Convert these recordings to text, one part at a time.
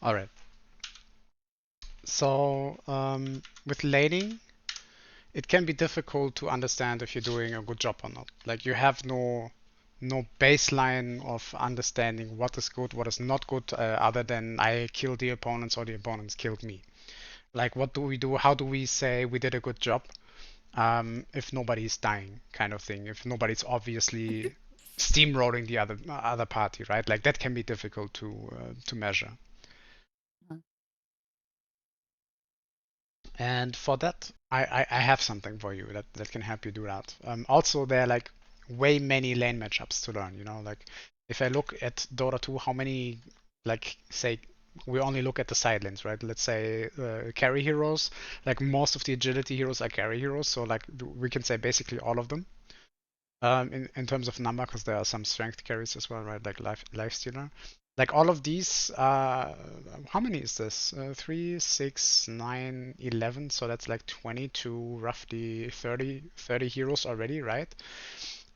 All right. So with laning, it can be difficult to understand if you're doing a good job or not. Like you have no baseline of understanding what is good, what is not good, other than I killed the opponents or the opponents killed me. Like what do we do? How do we say we did a good job if nobody's dying, kind of thing? If nobody's obviously steamrolling the other party, right? Like that can be difficult to measure. And for that, I have something for you that can help you do that. Also, there are like way many lane matchups to learn. Like if I look at Dota 2, how many, like, say, we only look at the side lanes, right? Let's say carry heroes, like most of the agility heroes are carry heroes. So like we can say basically all of them in terms of number, because there are some strength carries as well, right? Like life stealer. Like all of these, how many is this? 3, 6, 9, 11. So that's like 22, roughly 30 heroes already, right?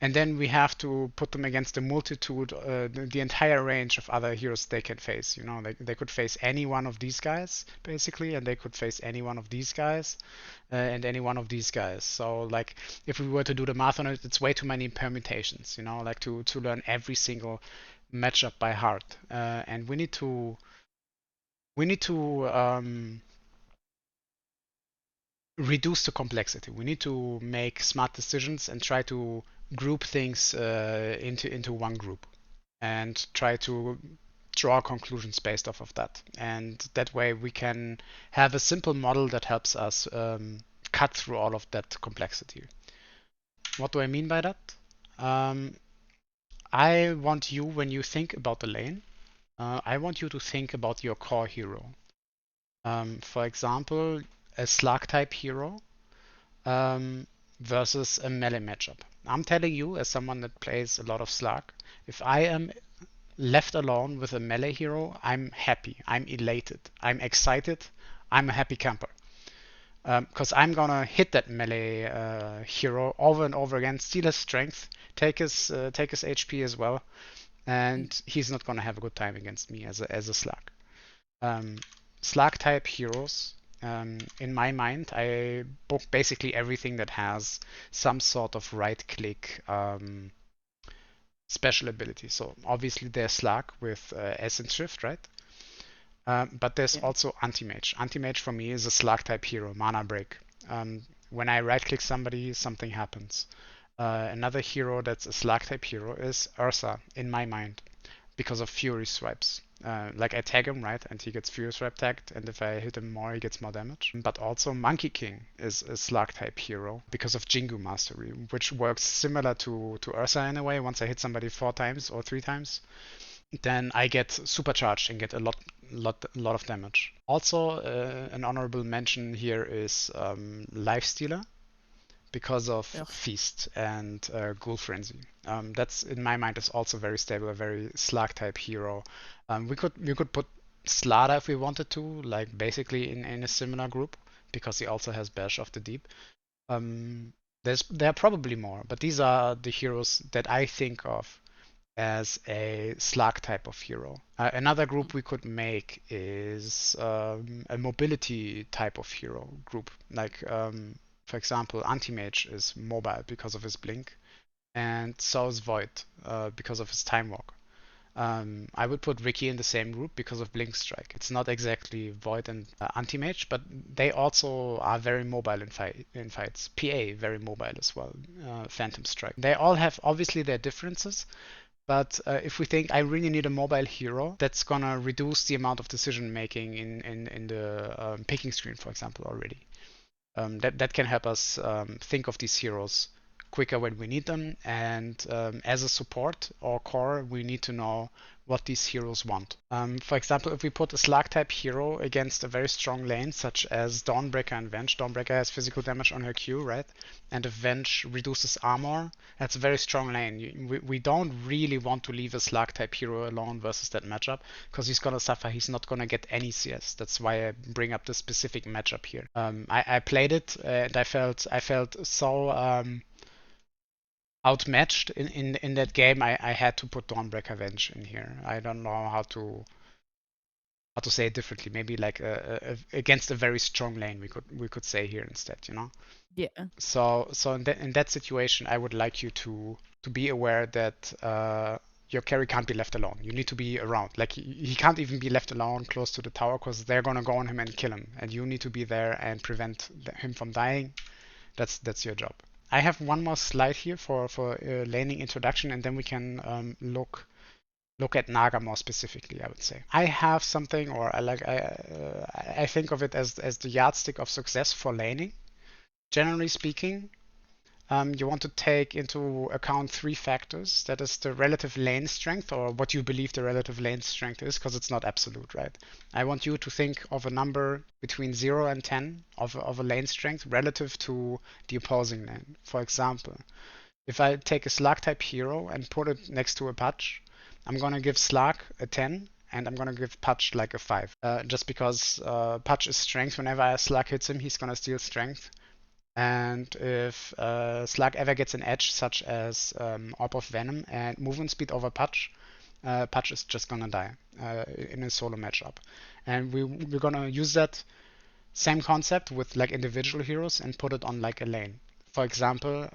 And then we have to put them against the multitude, the entire range of other heroes they can face. They could face any one of these guys, basically, and they could face any one of these guys, and any one of these guys. So, like, if we were to do the math on it, it's way too many permutations, like to learn every single matchup by heart. And we need to reduce the complexity. We need to make smart decisions and try to group things into one group and try to draw conclusions based off of that. And that way we can have a simple model that helps us cut through all of that complexity. What do I mean by that? Um, I want you, when you think about the lane, I want you to think about your core hero. For example, a slug type hero um, versus a melee matchup. I'm telling you, as someone that plays a lot of Slug, if I am left alone with a melee hero, I'm happy, I'm elated, I'm excited, I'm a happy camper. Because I'm gonna hit that melee hero over and over again, steal his strength, take his HP as well, and he's not gonna have a good time against me as a Slug. Um, Slug type heroes. In my mind, I book basically everything that has some sort of right click special ability. So obviously there's Slug with S and Shift, right? But there's Yeah. also Anti-Mage. Anti-Mage for me is a Slug type hero, Mana Break. When I right click somebody, something happens. Another hero that's a Slug type hero is Ursa, in my mind, because of Fury swipes. Like I tag him, right, and he gets Fury swipe tagged, and if I hit him more, he gets more damage. But also Monkey King is a Slug type hero because of Jingu Mastery, which works similar to Ursa in a way. Once I hit somebody 4 times or 3 times, then I get supercharged and get a lot of damage. Also, an honorable mention here is Lifestealer because of Ugh. Feast and Ghoul Frenzy. That's in my mind is also very stable, a very Slug type hero. We could put Slada if we wanted to, like basically in a similar group because he also has Bash of the Deep. Um, there are probably more, but these are the heroes that I think of as a Slug type of hero. Another group we could make is a mobility type of hero group. Like, for example, Anti-Mage is mobile because of his blink, and so is Void because of his time walk. I would put Ricky in the same group because of Blink Strike. It's not exactly Void and Anti-Mage, but they also are very mobile in fights. PA very mobile as well. Phantom Strike. They all have obviously their differences, but if we think I really need a mobile hero, that's gonna reduce the amount of decision making in the picking screen, for example, already. That can help us think of these heroes quicker when we need them. And as a support or core, we need to know what these heroes want. For example, if we put a Slug type hero against a very strong lane, such as Dawnbreaker and Venge, Dawnbreaker has physical damage on her Q, right? And if Venge reduces armor, that's a very strong lane. We don't really want to leave a Slug type hero alone versus that matchup because he's gonna suffer. He's not gonna get any CS. That's why I bring up the specific matchup here. I played it and I felt so outmatched in that game. I had to put Dawnbreaker Venge in here. I don't know how to how to say it differently, maybe like against a very strong lane, we could say here instead, you know. Yeah. So in that situation, I would like you to be aware that your carry can't be left alone. You need to be around. Like he can't even be left alone close to the tower because they're gonna go on him and kill him, and you need to be there and prevent him from dying. That's your job. I have one more slide here for laning introduction, and then we can look at Naga more specifically, I would say. I have something, or I think of it as the yardstick of success for laning. Generally speaking, you want to take into account three factors. That is the relative lane strength, or what you believe the relative lane strength is, because it's not absolute, right? I want you to think of a number between 0 and 10 of a lane strength relative to the opposing lane. For example, if I take a Slug type hero and put it next to a Patch, I'm gonna give Slug a 10 and I'm gonna give Patch like a 5. Just because Patch is strength, whenever a Slug hits him, he's gonna steal strength. And if Slug ever gets an edge, such as Orb of Venom and movement speed over Patch, Patch is just gonna die in a solo matchup. And we're gonna use that same concept with like individual heroes and put it on like a lane. For example,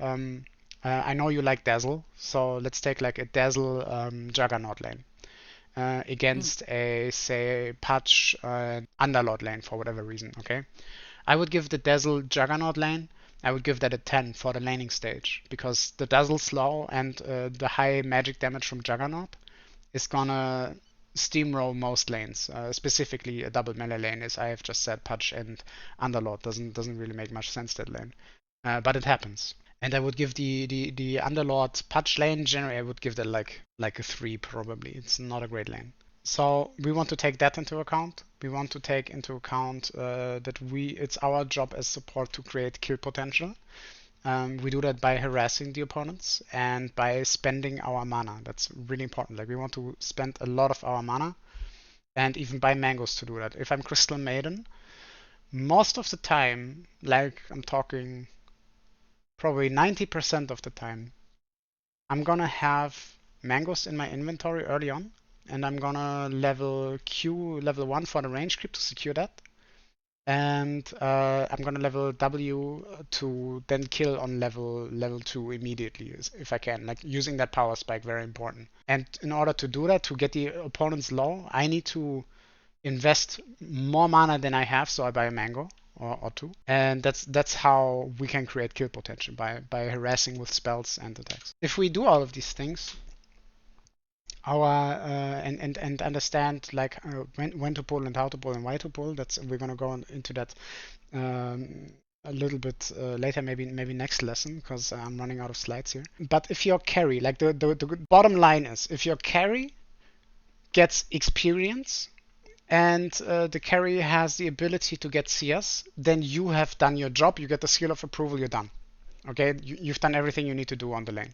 I know you like Dazzle, so let's take like a Dazzle Juggernaut lane Mm. against a say Patch Underlord lane for whatever reason. Okay, I would give the Dazzle Juggernaut lane. I would give that a 10 for the laning stage because the Dazzle slow and the high magic damage from Juggernaut is gonna steamroll most lanes. Specifically, a double melee lane, as I have just said, Patch and Underlord doesn't really make much sense that lane, but it happens. And I would give the Underlord Patch lane generally. I would give that like a 3 probably. It's not a great lane. So we want to take that into account. We want to take into account that it's our job as support to create kill potential. We do that by harassing the opponents and by spending our mana. That's really important. Like we want to spend a lot of our mana and even buy mangoes to do that. If I'm Crystal Maiden, most of the time, like I'm talking probably 90% of the time, I'm gonna have mangoes in my inventory early on, and I'm gonna level Q level 1 for the range creep to secure that. And I'm gonna level W to then kill on level 2 immediately if I can. Like using that power spike, very important. And in order to do that, to get the opponents low, I need to invest more mana than I have, so I buy a mango or two. And that's how we can create kill potential by harassing with spells and attacks. If we do all of these things, our and understand like when to pull and how to pull and why to pull. That's we're gonna go into that a little bit later, maybe next lesson because I'm running out of slides here. But if your carry, like the bottom line is, if your carry gets experience and the carry has the ability to get CS, then you have done your job. You get the seal of approval. You're done. Okay, you've done everything you need to do on the lane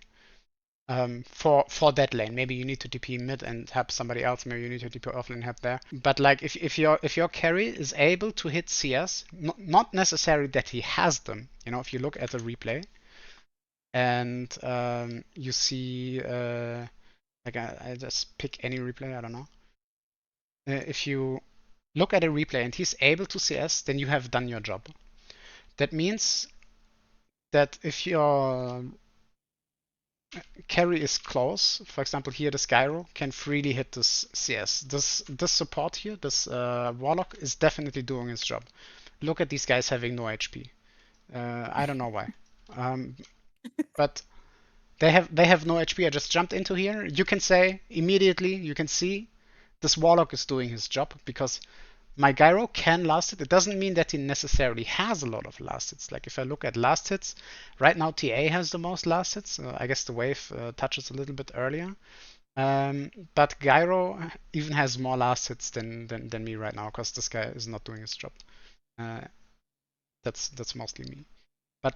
for that lane. Maybe you need to TP mid and help somebody else. Maybe you need to TP off lane and help there. But like if your carry is able to hit CS, not necessarily that he has them. You know, if you look at the replay and you see like I just pick any replay. I don't know. If you look at a replay and he's able to CS, then you have done your job. That means that if your carry is close, for example here the Skyro can freely hit this CS. This support here, this Warlock is definitely doing his job. Look at these guys having no HP. I don't know why. But they have no HP. I just jumped into here. You can say immediately, you can see this Warlock is doing his job because my Gyro can last hit. It doesn't mean that he necessarily has a lot of last hits. Like if I look at last hits, right now TA has the most last hits. I guess the wave touches a little bit earlier. But Gyro even has more last hits than me right now because this guy is not doing his job. Uh, that's mostly me. But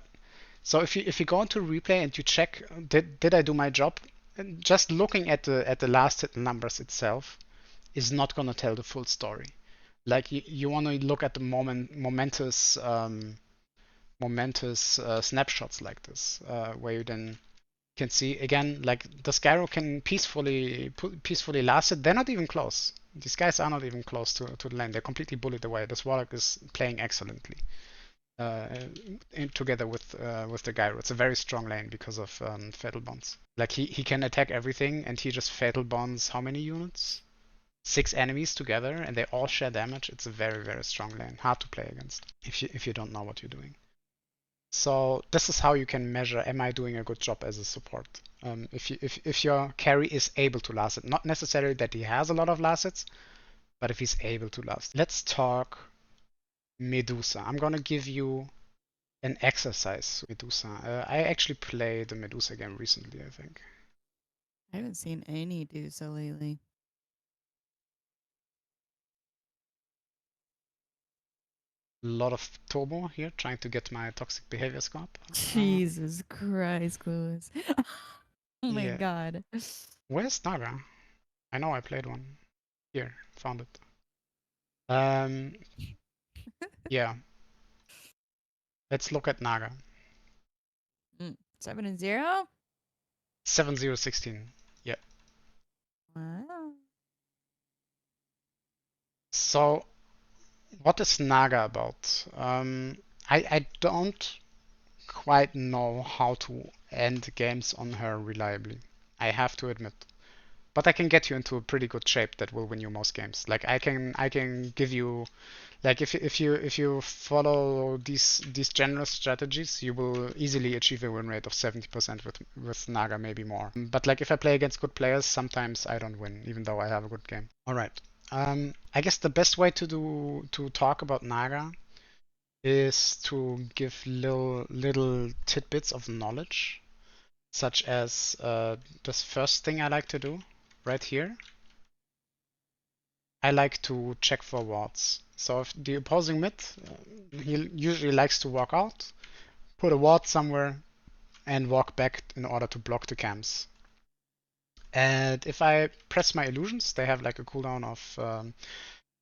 so if you go into replay and you check did I do my job, just looking at the last hit numbers itself is not gonna tell the full story. Like you want to look at the momentous snapshots like this, where you then can see again, like the Skyro can peacefully last it. They're not even close. These guys are not even close to the lane. They're completely bullied away. This Warlock is playing excellently uh, together with the Gyro. It's a very strong lane because of Fatal Bonds. Like he can attack everything and he just Fatal Bonds how many units? 6 enemies together and they all share damage. It's a very strong lane. Hard to play against if you don't know what you're doing. So this is how you can measure, am I doing a good job as a support? If your carry is able to last it, not necessarily that he has a lot of last hits, but if he's able to last. Let's talk Medusa. I'm gonna give you an exercise, Medusa. I actually played the Medusa game recently, I think. I haven't seen any do so lately. A lot of turbo here, trying to get my toxic behavior scope. Jesus Christ, Clueless. Oh my Yeah. god. Where's Naga? I know I played one. Here, found it. Um, yeah. Let's look at Naga. 7 and 0? 7016. Yeah. Wow. So, what is Naga about? I don't quite know how to end games on her reliably. I have to admit. But I can get you into a pretty good shape that will win you most games. Like I can give you like if you follow these general strategies, you will easily achieve a win rate of 70% with Naga, maybe more. But like if I play against good players, sometimes I don't win, even though I have a good game. All right. I guess the best way to talk about Naga is to give little tidbits of knowledge, such as this first thing I like to do right here. I like to check for wards. So if the opposing mid, he usually likes to walk out, put a ward somewhere, and walk back in order to block the camps. And if I press my illusions, they have like a cooldown of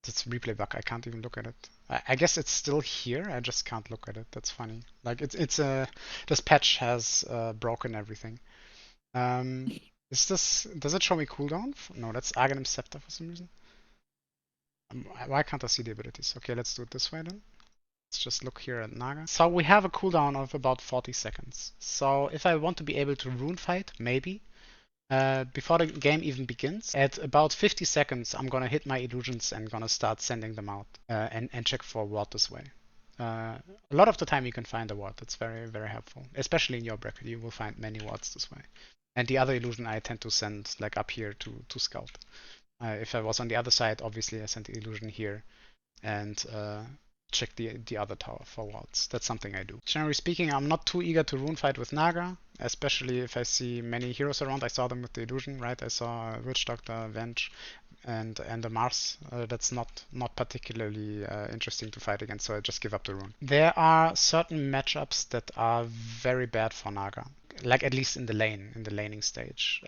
that's replay bug. I can't even look at it. I guess it's still here. I just can't look at it. That's funny. Like it's a this patch has broken everything. Um, is this does it show me cooldown? No, that's Aghanim Scepter for some reason. Why can't I see the abilities? Okay, let's do it this way then. Let's just look here at Naga. So we have a cooldown of about 40 seconds. So if I want to be able to rune fight, maybe, before the game even begins, at about 50 seconds, I'm gonna hit my illusions and gonna start sending them out and check for ward this way. A lot of the time you can find a ward. That's very helpful. Especially in your bracket, you will find many wards this way. And the other illusion I tend to send like up here to scout. If I was on the other side, obviously I sent the illusion here and check the other tower for wards. That's something I do. Generally speaking, I'm not too eager to rune fight with Naga, especially if I see many heroes around. I saw them with the illusion, right? I saw Witch Doctor, Venge, and a Mars. That's not particularly interesting to fight against, so I just give up the rune. There are certain matchups that are very bad for Naga, like at least in the laning stage.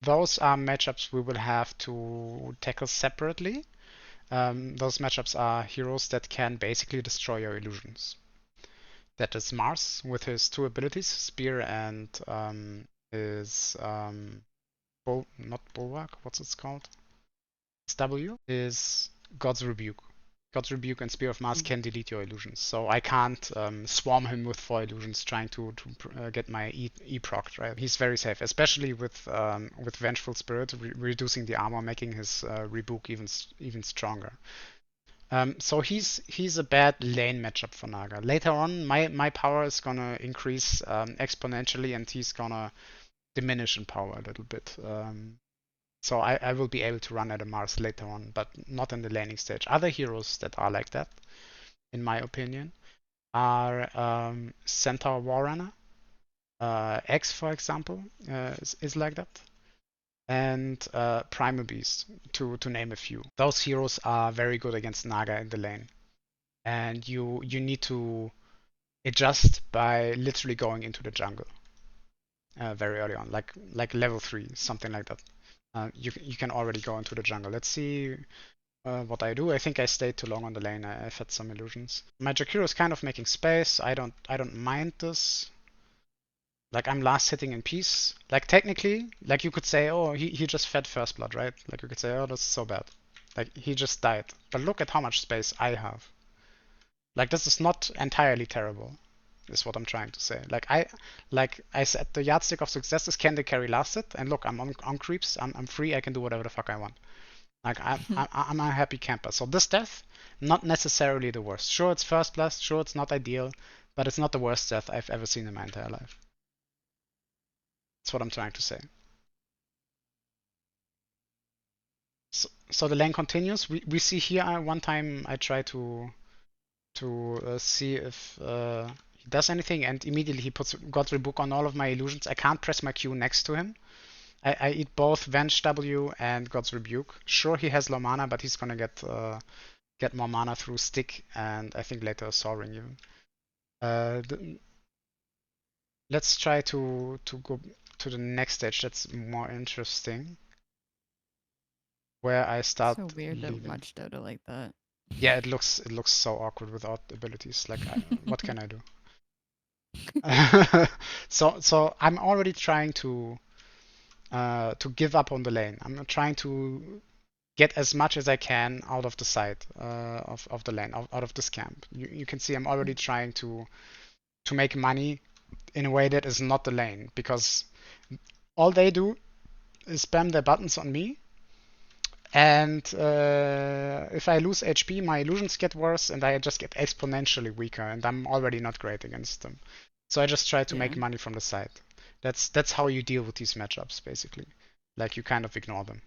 Those are matchups we will have to tackle separately. Those matchups are heroes that can basically destroy your illusions. That is Mars with his two abilities, Spear and his not Bulwark, what's it called? It's W, is God's Rebuke. God's Rebuke and Spear of Mars can delete your illusions, so I can't swarm him with 4 illusions trying to get my E procced, right? He's very safe, especially with Vengeful Spirit, reducing the armor, making his rebuke even stronger. So he's a bad lane matchup for Naga. Later on, my power is gonna increase exponentially, and he's gonna diminish in power a little bit. So I will be able to run at a Mars later on, but not in the laning stage. Other heroes that are like that, in my opinion, are Centaur Warrunner. X, for example, is like that. And Primal Beast, to name a few. Those heroes are very good against Naga in the lane. And you need to adjust by literally going into the jungle very early on, like level 3, something like that. You can already go into the jungle. Let's see what I do. I think I stayed too long on the lane. I've had some illusions. My Jakiro is kind of making space. I don't mind this. Like I'm last hitting in peace. Like technically, like you could say, oh, he just fed first blood, right? Like you could say, oh, that's so bad. Like he just died. But look at how much space I have. Like this is not entirely terrible, is what I'm trying to say. Like I said, the yardstick of success is can the carry last hit? And look, I'm on creeps. I'm free. I can do whatever the fuck I want. Like I'm a happy camper. So this death, not necessarily the worst. Sure, it's first blood. Sure, it's not ideal, but it's not the worst death I've ever seen in my entire life. That's what I'm trying to say. So the lane continues. We see here one time I try to see if he does anything, and immediately he puts God's Rebuke on all of my illusions. I can't press my Q next to him. I eat both Venge W and God's Rebuke. Sure, he has low mana, but he's gonna get more mana through Stick and I think later Soul Ring even. Let's try to go to the next stage. That's more interesting, where I start So weird to leaving. watch Dota like that. Yeah, it looks so awkward without abilities. Like, what can I do? So I'm already trying to give up on the lane. I'm trying to get as much as I can out of the side of the lane, out of this camp. You can see I'm already trying to make money in a way that is not the lane, because all they do is spam their buttons on me. And if I lose HP, my illusions get worse, and I just get exponentially weaker, and I'm already not great against them. So I just try to Yeah. make money from the side. That's how you deal with these matchups, basically. Like you kind of ignore them.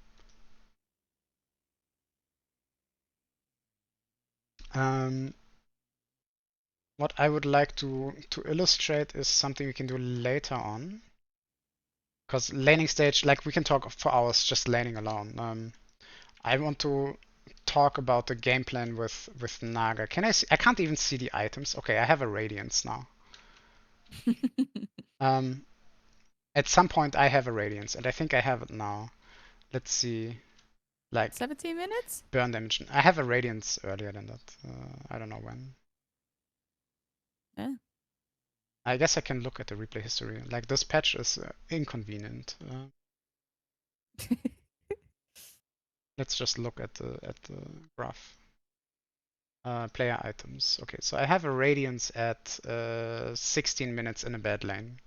Um, what I would like to illustrate is something we can do later on. Because laning stage, like we can talk for hours just laning alone. I want to talk about the game plan with Naga. Can I see? I can't even see the items. Okay, I have a Radiance now. Um, at some point I have a Radiance, and I think I have it now. Let's see. Like 17 minutes? burn damage. I have a Radiance earlier than that. I don't know when. Yeah. I guess I can look at the replay history. Like this patch is inconvenient. Let's just look at the graph. Player items. Okay, so I have a Radiance at 16 minutes in a bad lane.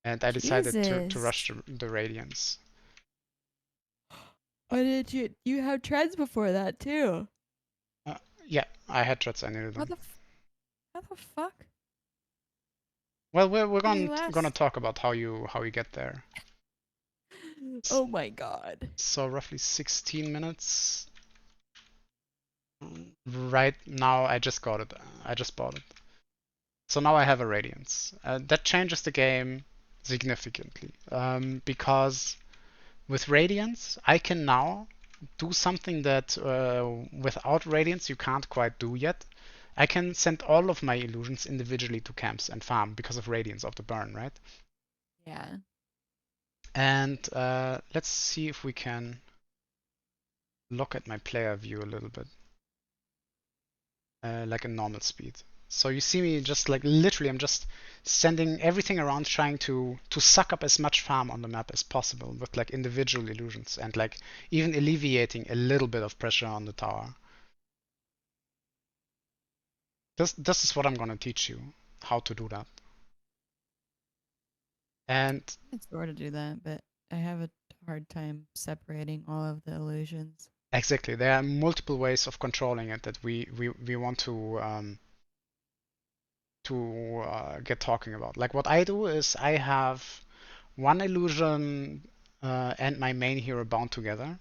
And I decided to rush Jesus. the Radiance. Why did you have treads before that too? Uh, yeah, I had shots, I needed How them. the how the fuck Well, we're did you gonna last? talk about how you get there. Oh my god. So roughly 16 minutes. Right now, I just got it. I just bought it. So now I have a Radiance. That changes the game significantly, because with Radiance, I can now do something that without Radiance you can't quite do yet. I can send all of my illusions individually to camps and farm because of Radiance of the burn, right? Yeah. And let's see if we can look at my player view a little bit, like a normal speed. So you see me just like literally, I'm just sending everything around, trying to suck up as much farm on the map as possible with like individual illusions and like even alleviating a little bit of pressure on the tower. This is what I'm gonna teach you how to do that. And It's hard to do that, but I have a hard time separating all of the illusions. exactly, there are multiple ways of controlling it that we want to get talking about. Like what I do is I have one illusion and my main hero bound together,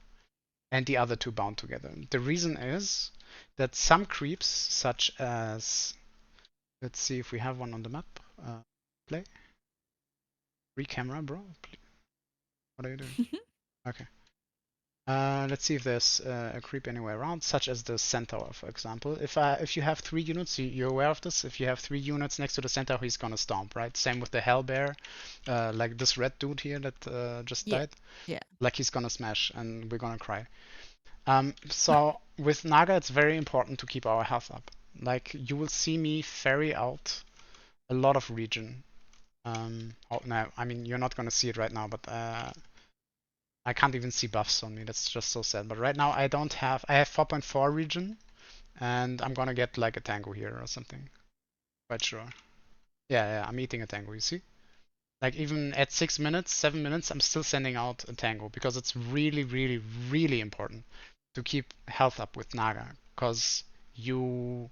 and the other two bound together. The reason is that some creeps, such as, let's see if we have one on the map. Play. Free camera, bro. What are you doing? Okay. Let's see if there's a creep anywhere around, such as the centaur, for example. If you have 3 units, you're aware of this. If you have 3 units next to the centaur, he's gonna stomp, right? Same with the hellbear, like this red dude here that just Yeah. died. Yeah. Like he's gonna smash, and we're gonna cry. So with Naga, it's very important to keep our health up. Like you will see me ferry out a lot of region Oh, no, I mean, you're not gonna see it right now, but I can't even see buffs on me. That's just so sad. But right now I don't have, I have 4.4 region, and I'm gonna get like a tango here or something. Quite sure. Yeah, yeah, I'm eating a tango, you see? Like even at 6 minutes, 7 minutes, I'm still sending out a tango because it's really, really, really important to keep health up with Naga. Because you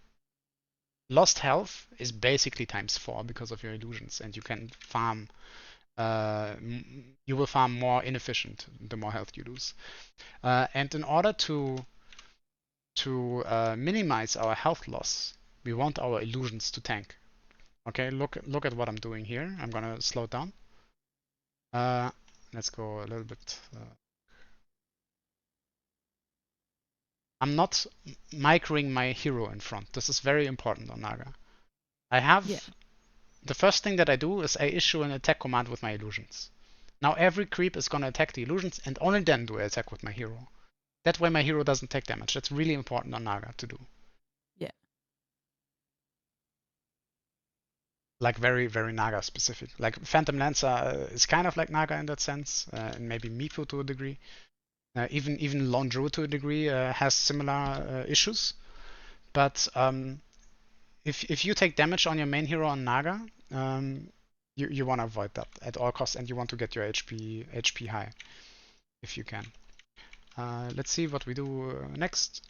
lost health is basically times 4 because of your illusions, and you can farm. You will farm more inefficient the more health you lose. And in order to minimize our health loss, we want our illusions to tank. Okay, look at what I'm doing here. I'm gonna slow down. Uh, let's go a little bit. I'm not microing my hero in front. This is very important on Naga. I Yeah. have the first thing that I do is I issue an attack command with my illusions. Now every creep is gonna attack the illusions, and only then do I attack with my hero. That way my hero doesn't take damage. That's really important on Naga to do. Yeah. Like very, very Naga specific. Like Phantom Lancer is kind of like Naga in that sense, and maybe Mifu to a degree. Even Lone Druid to a degree has similar issues. But if you take damage on your main hero on Naga, you want to avoid that at all costs, and you want to get your HP high if you can. Let's see what we do next.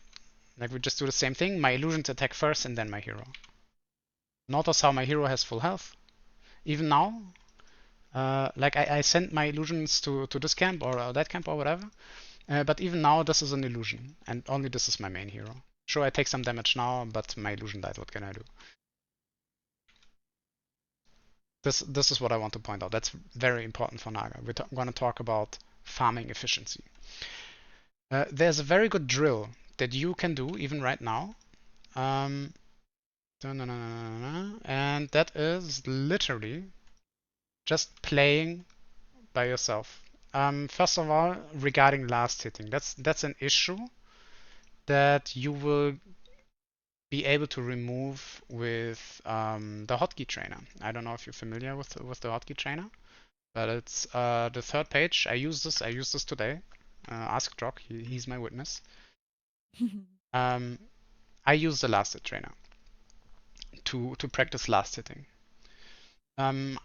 Like we just do the same thing. My illusions attack first, and then my hero. Notice how my hero has full health. Even now, like I send my illusions to this camp or that camp or whatever. But even now, this is an illusion, and only this is my main hero. Sure, I take some damage now, but my illusion died. What can I do? This is what I want to point out. That's very important for Naga. We're going to talk about farming efficiency. There's a very good drill that you can do even right now. Um, and that is literally just playing by yourself. First of all, regarding last hitting, that's an issue that you will be able to remove with the hotkey trainer. I don't know if you're familiar with the hotkey trainer, but it's the third page. I use this. I used this today. Ask Jock. He's my witness. Um, I use the last hit trainer to practice last hitting. Um,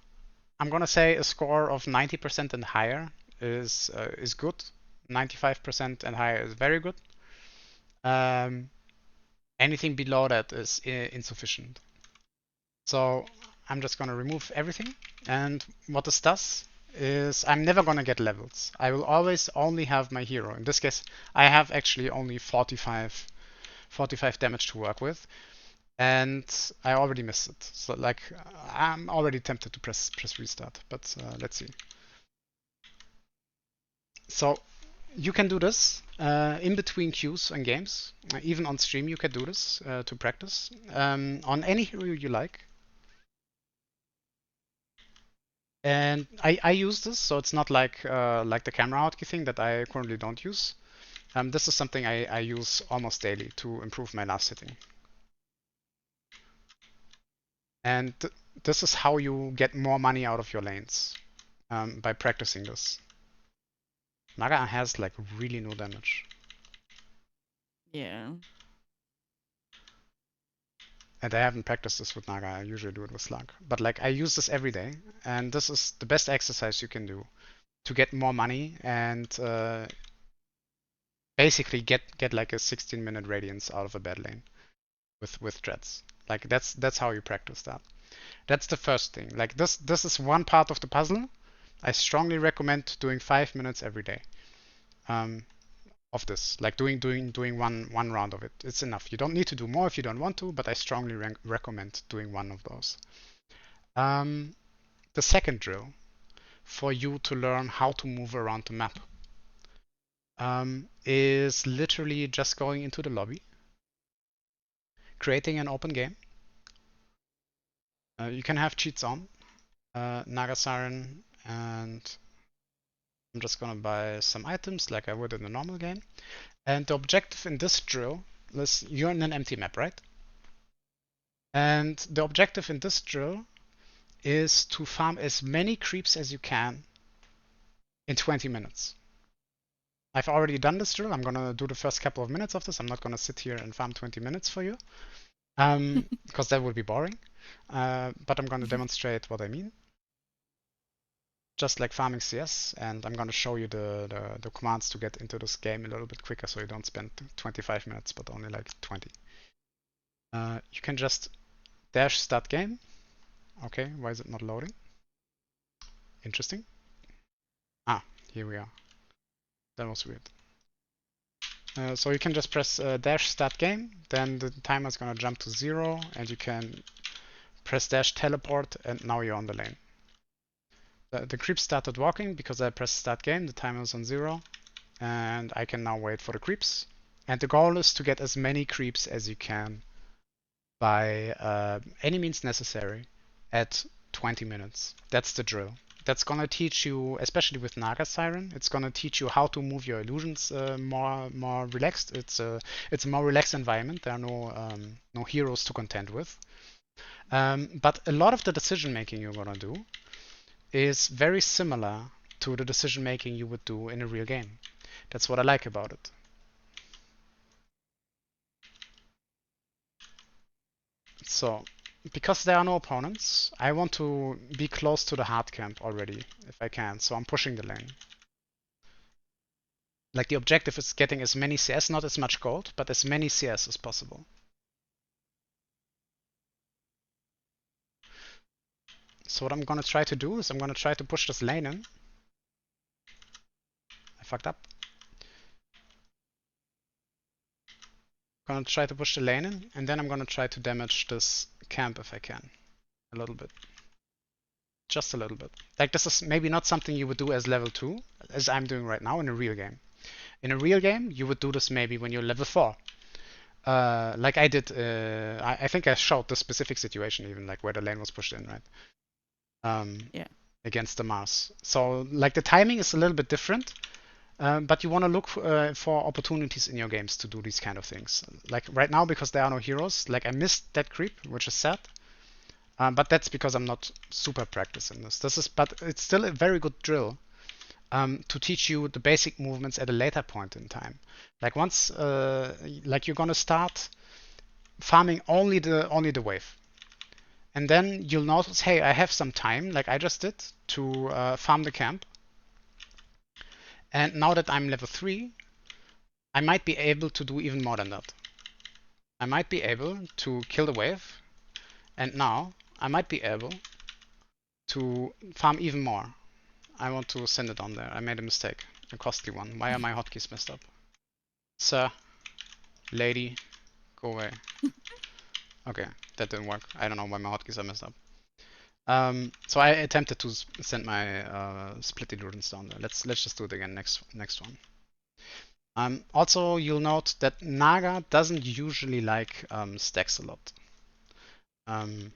I'm gonna say a score of 90% and higher is good. 95% and higher is very good. Um, anything below that is insufficient. So I'm just gonna remove everything. And what this does is I'm never gonna get levels. I will always only have my hero. In this case, I have actually only 45 damage to work with. And I already missed it. So like I'm already tempted to press restart, but let's see. So you can do this in between queues and games. Even on stream, you can do this to practice on any hero you like. And I use this, so it's not like the camera hotkey thing that I currently don't use. This is something I use almost daily to improve my last hitting. And this is how you get more money out of your lanes by practicing this. Naga has like really no damage. Yeah. And I haven't practiced this with Naga, I usually do it with Slug. But like I use this every day, and this is the best exercise you can do to get more money and basically get like a 16-minute radiance out of a bad lane with dreads. Like that's how you practice that. That's the first thing. Like this is one part of the puzzle. I strongly recommend doing 5 minutes every day. Um, of this, like doing one round of it. It's enough. You don't need to do more if you don't want to, but I strongly recommend doing one of those. Um, the second drill for you to learn how to move around the map is literally just going into the lobby, creating an open game. You can have cheats on Naga Siren, and I'm just gonna buy some items like I would in a normal game. And the objective in this drill is you're in an empty map, right? And the objective in this drill is to farm as many creeps as you can in 20 minutes. I've already done this drill. I'm gonna do the first couple of minutes of this. I'm not gonna sit here and farm 20 minutes for you, because that would be boring. But I'm gonna demonstrate what I mean, just like farming CS, and I'm gonna show you the commands to get into this game a little bit quicker, so you don't spend 25 minutes, but only like 20. You can just dash start game. Okay, why is it not loading? Interesting. Ah, here we are. That was weird. So you can just press dash start game, then the timer is gonna jump to 0, and you can press dash teleport, and now you're on the lane. The creeps started walking because I pressed start game, the timer is on 0, and I can now wait for the creeps. And the goal is to get as many creeps as you can by any means necessary at 20 minutes. That's the drill. That's gonna teach you, especially with Naga Siren, it's gonna teach you how to move your illusions more relaxed. It's a more relaxed environment. There are no heroes to contend with. But a lot of the decision making you're gonna do is very similar to the decision making you would do in a real game. That's what I like about it. So, because there are no opponents, I want to be close to the hard camp already, if I can. So I'm pushing the lane. Like the objective is getting as many CS, not as much gold, but as many CS as possible. So what I'm gonna try to do is I'm gonna try to push this lane in. I fucked up. Gonna try to push the lane in, and then I'm gonna try to damage this camp if I can. A little bit. Just a little bit. Like this is maybe not something you would do as level 2, as I'm doing right now in a real game. In a real game, you would do this maybe when you're level 4. Like I did, I think I showed the specific situation even, like where the lane was pushed in, right? Yeah. Against the Mars. So like the timing is a little bit different, but you want to look for opportunities in your games to do these kind of things. Like right now, because there are no heroes, like I missed that creep, which is sad. But that's because I'm not super practiced in this. But it's still a very good drill to teach you the basic movements at a later point in time. Like once, like you're gonna start farming only the wave, and then you'll notice, hey, I have some time, like I just did, to farm the camp. And now that I'm level 3, I might be able to do even more than that. I might be able to kill the wave, and now I might be able to farm even more. I want to send it on there. I made a mistake, a costly one. Why are my hotkeys messed up? Sir, lady, go away. Okay, that didn't work. I don't know why my hotkeys are messed up. So I attempted to send my split illusions down there. Let's just do it again next one. Also, you'll note that Naga doesn't usually like stacks a lot.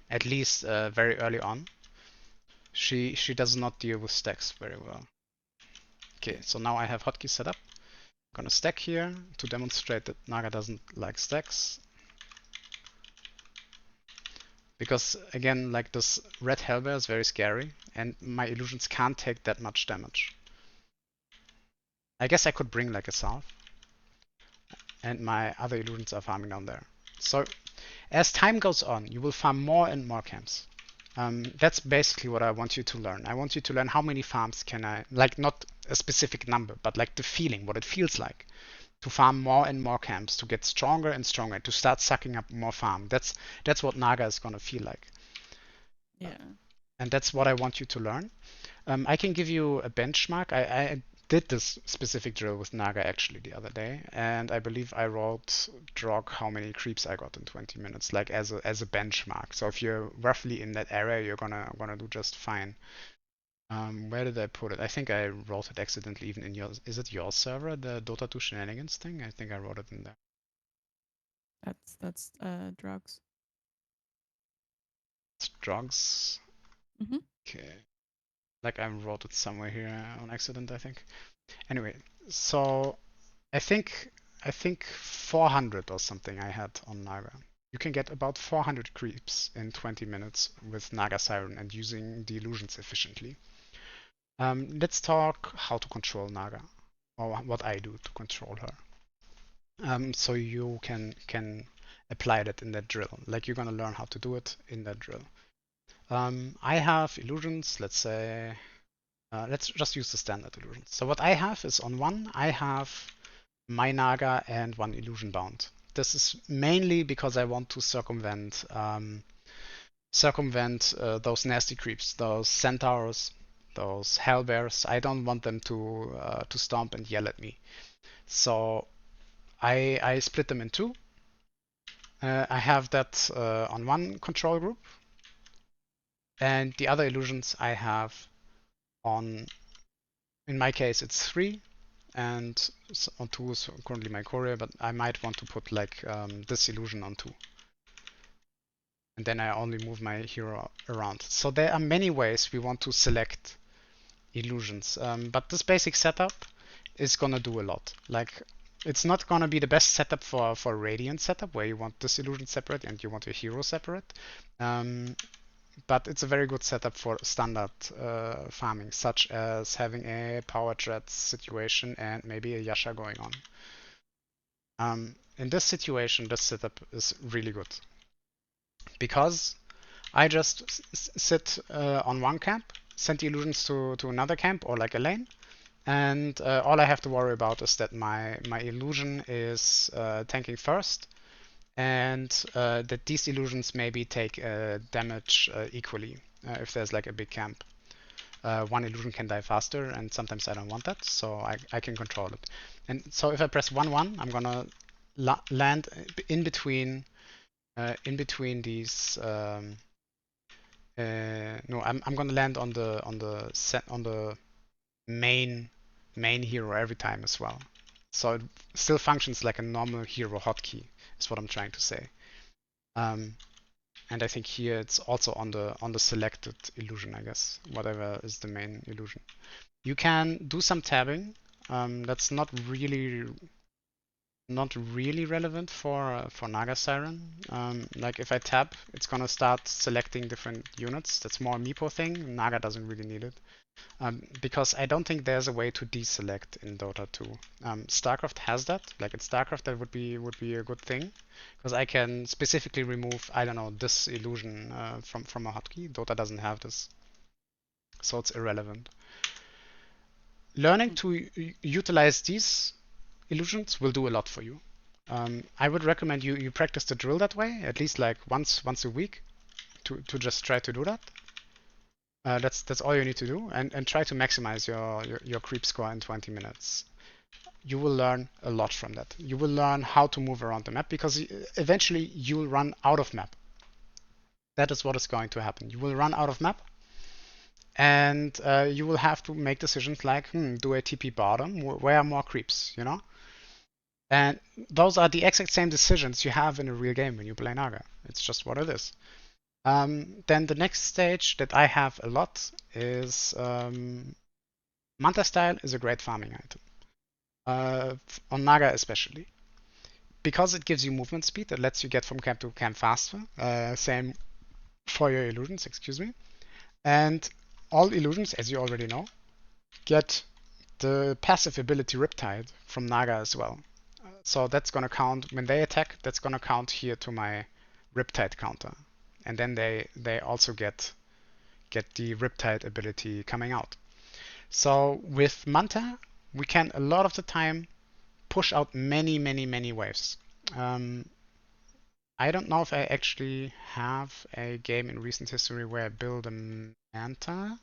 At least very early on. She does not deal with stacks very well. Okay, so now I have hotkeys set up. I'm gonna stack here to demonstrate that Naga doesn't like stacks. Because again, like this red hellbear is very scary, and my illusions can't take that much damage. I guess I could bring like a salve, and my other illusions are farming down there. So as time goes on, you will farm more and more camps. That's basically what I want you to learn. I want you to learn how many farms can I, like not a specific number, but like the feeling, what it feels like to farm more and more camps, to get stronger and stronger, to start sucking up more farm. That's what Naga is gonna feel like. Yeah. And that's what I want you to learn. I can give you a benchmark. I did this specific drill with Naga actually the other day, and I believe I wrote Drog how many creeps I got in 20 minutes, like as a benchmark. So if you're roughly in that area, you're gonna do just fine. Where did I put it? I think I wrote it accidentally even in your. Is it your server, the Dota 2 shenanigans thing? I think I wrote it in there. That's drugs. It's Drogs. Mm-hmm. Okay. Like I wrote it somewhere here on accident, I think. Anyway, so I think 400 or something I had on Naga. you can get about 400 creeps in 20 minutes with Naga Siren and using the illusions efficiently. Let's talk how to control Naga, or what I do to control her. So you can apply that in that drill. Like you're gonna learn how to do it in that drill. I have illusions. Let's say let's just use the standard illusions. So what I have is on one, I have my Naga and one illusion bound. This is mainly because I want to circumvent those nasty creeps, those centaurs, those hellbears. I don't want them to stomp and yell at me. So I split them in two. I have that on one control group, and the other illusions I have on. In my case, it's three, and on two is currently my courier, but I might want to put like this illusion on two, and then I only move my hero around. So there are many ways we want to select illusions, but this basic setup is gonna do a lot. Like it's not gonna be the best setup for Radiant setup where you want this illusion separate and you want your hero separate. But it's a very good setup for standard farming, such as having a power threat situation and maybe a Yasha going on. In this situation, this setup is really good because I just sit on one camp, send the illusions to another camp or like a lane, and all I have to worry about is that my illusion is tanking first, and that these illusions maybe take damage equally if there's like a big camp. One illusion can die faster, and sometimes I don't want that, so I can control it. And so if I press 1-1, I'm gonna land in between these. No, I'm gonna land on the main hero every time as well. So it still functions like a normal hero hotkey, is what I'm trying to say. Um, and I think here it's also on the selected illusion, I guess, whatever is the main illusion. You can do some tabbing. That's not really relevant for Naga Siren. Like if I tab, it's gonna start selecting different units. That's more a Meepo thing. Naga doesn't really need it. Because I don't think there's a way to deselect in Dota 2. StarCraft has that. Like in StarCraft, that would be a good thing, because I can specifically remove, I don't know, this illusion from a hotkey. Dota doesn't have this, so it's irrelevant. Learning to utilize these illusions will do a lot for you. I would recommend you practice the drill that way, at least like once a week, to just try to do that. That's all you need to do, and try to maximize your creep score in 20 minutes. You will learn a lot from that. You will learn how to move around the map because eventually you will run out of map. That is what is going to happen. You will run out of map, and you will have to make decisions like, do I TP bottom? Where are more creeps? And those are the exact same decisions you have in a real game when you play Naga. It's just what it is. Then the next stage that I have a lot is Manta Style is a great farming item. On Naga especially. Because it gives you movement speed, it lets you get from camp to camp faster. Same for your illusions, excuse me. And all illusions, as you already know, get the passive ability Riptide from Naga as well. So that's gonna count when they attack, that's gonna count here to my Riptide counter. And then they also get the Riptide ability coming out. So with Manta, we can a lot of the time push out many, many, many waves. I don't know if I actually have a game in recent history where I build a Manta.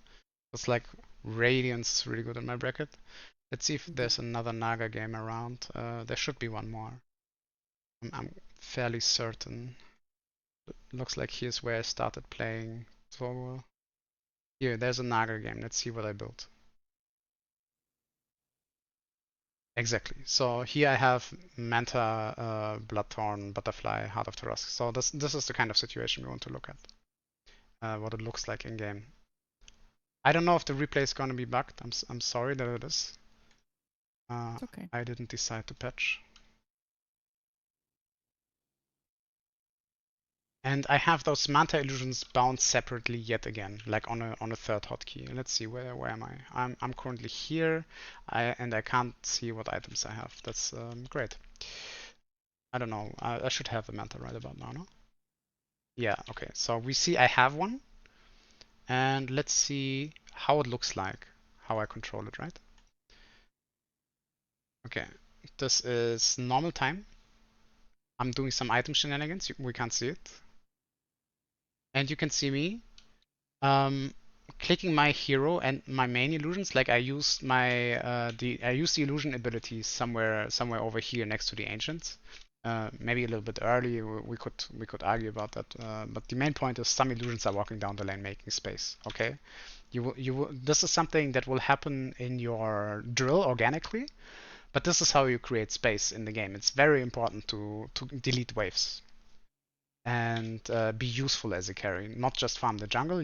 It's like Radiant's really good in my bracket. Let's see if Mm-hmm. there's another Naga game around. There should be one more. I'm fairly certain. Looks like here's where I started playing. So here, there's a Naga game. Let's see what I built. Exactly. So here I have Manta, Bloodthorn, Butterfly, Heart of Tarusk. So this is the kind of situation we want to look at. What it looks like in game. I don't know if the replay is gonna be bugged. I'm sorry that it is. It's okay. I didn't decide to patch. And I have those manta illusions bound separately yet again, like on a third hotkey. Let's see, where am I? I'm currently here, and I can't see what items I have. That's great. I don't know. I should have the manta right about now, no? Yeah. Okay. So we see I have one, and let's see how it looks like, how I control it, right? Okay. This is normal time. I'm doing some item shenanigans. We can't see it, and you can see me um, clicking my hero and my main illusions, like I use the illusion abilities somewhere over here next to the ancients. Maybe a little bit early. We could argue about that, but the main point is some illusions are walking down the lane making space. Okay, you will. This is something that will happen in your drill organically, but this is how you create space in the game. It's very important to delete waves and be useful as a carry, not just farm the jungle.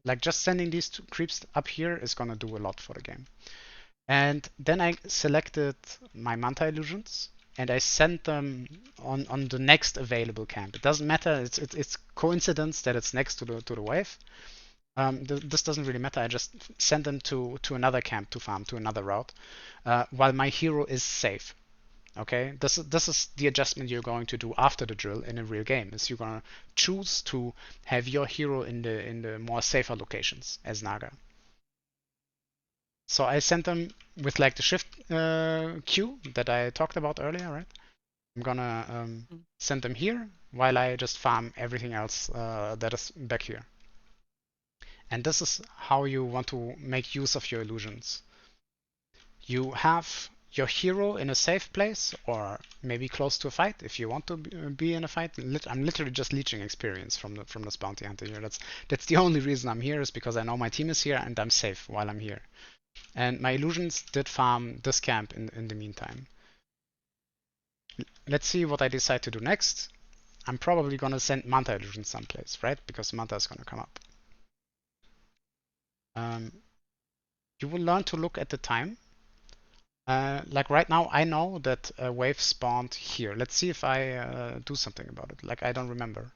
Like just sending these two creeps up here is gonna do a lot for the game. And then I selected my Manta illusions and I sent them on the next available camp. It doesn't matter. It's coincidence that it's next to the wave. This doesn't really matter. I just send them to another camp to farm to another route, while my hero is safe. Okay, this is the adjustment you're going to do after the drill in a real game. Is you're gonna choose to have your hero in the more safer locations as Naga. So I sent them with like the shift queue that I talked about earlier, right? I'm gonna Mm. send them here while I just farm everything else that is back here. And this is how you want to make use of your illusions. You have your hero in a safe place or maybe close to a fight if you want to be in a fight. I'm literally just leeching experience from this bounty hunter here. That's the only reason I'm here, is because I know my team is here and I'm safe while I'm here. And my illusions did farm this camp in the meantime. Let's see what I decide to do next. I'm probably gonna send Manta illusions someplace, right? Because Manta is gonna come up. Um, you will learn to look at the time. Like right now, I know that a wave spawned here. Let's see if I do something about it. Like I don't remember.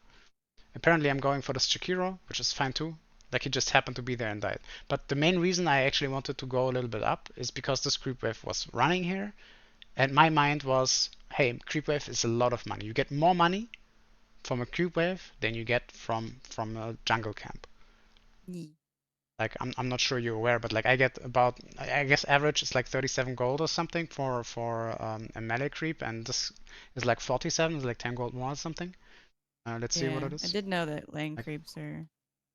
Apparently, I'm going for the Shakiro, which is fine too. Like he just happened to be there and died. But the main reason I actually wanted to go a little bit up is because this creep wave was running here, and my mind was, hey, creep wave is a lot of money. You get more money from a creep wave than you get from a jungle camp. Ye- Like I'm not sure you're aware, but like I get about, I guess average is like 37 gold or something for a melee creep, and this is like 47, it's like 10 gold more or something. Let's see what Yeah, it I is. did know that lane Like creeps are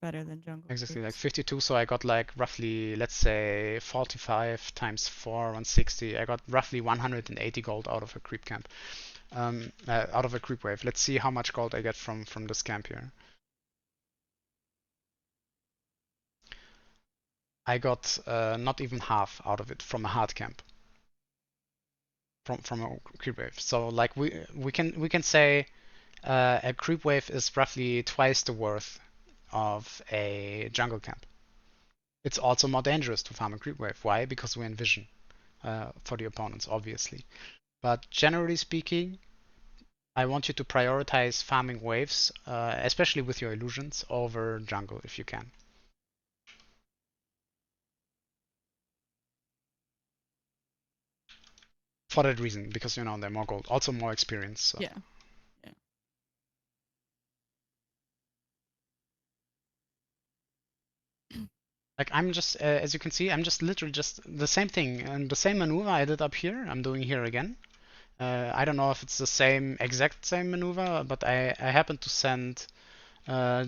better than jungle exactly like creeps. 52, so I got like roughly, let's say 45 times 4, 160. I got roughly 180 gold out of a creep camp, out of a creep wave. Let's see how much gold I get from this camp here. I got not even half out of it from a hard camp. From a creep wave. So like we can say a creep wave is roughly twice the worth of a jungle camp. It's also more dangerous to farm a creep wave. Why? Because we're in vision for the opponents, obviously. But generally speaking, I want you to prioritize farming waves, especially with your illusions, over jungle if you can. For that reason, because you know they're more gold, also more experience. So. Yeah, yeah, Like I'm just, as you can see, I'm just literally just the same thing and the same maneuver I did up here. I'm doing here again. I don't know if it's the same exact same maneuver, but I happened to send uh,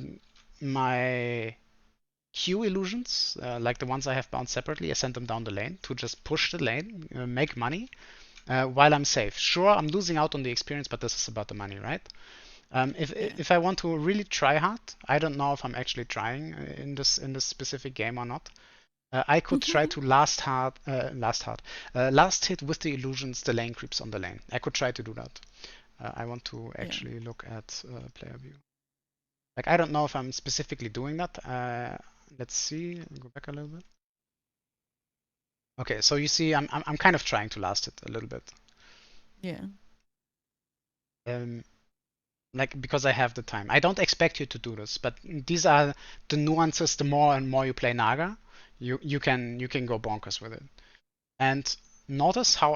my Q illusions, like the ones I have bound separately. I sent them down the lane to just push the lane, make money while I'm safe. Sure, I'm losing out on the experience, but this is about the money, right? If yeah. if I want to really try hard, I don't know if I'm actually trying in this specific game or not. I could try to last hit with the illusions the lane creeps on the lane. I could try to do that. I want to Yeah, actually look at player view. Like I don't know if I'm specifically doing that. Let's see. Go back a little bit. Okay, so you see, I'm kind of trying to last it a little bit. yeah. Um, like because I have the time. I don't expect you to do this, but these are the nuances. The more and more you play Naga, you can go bonkers with it. And notice how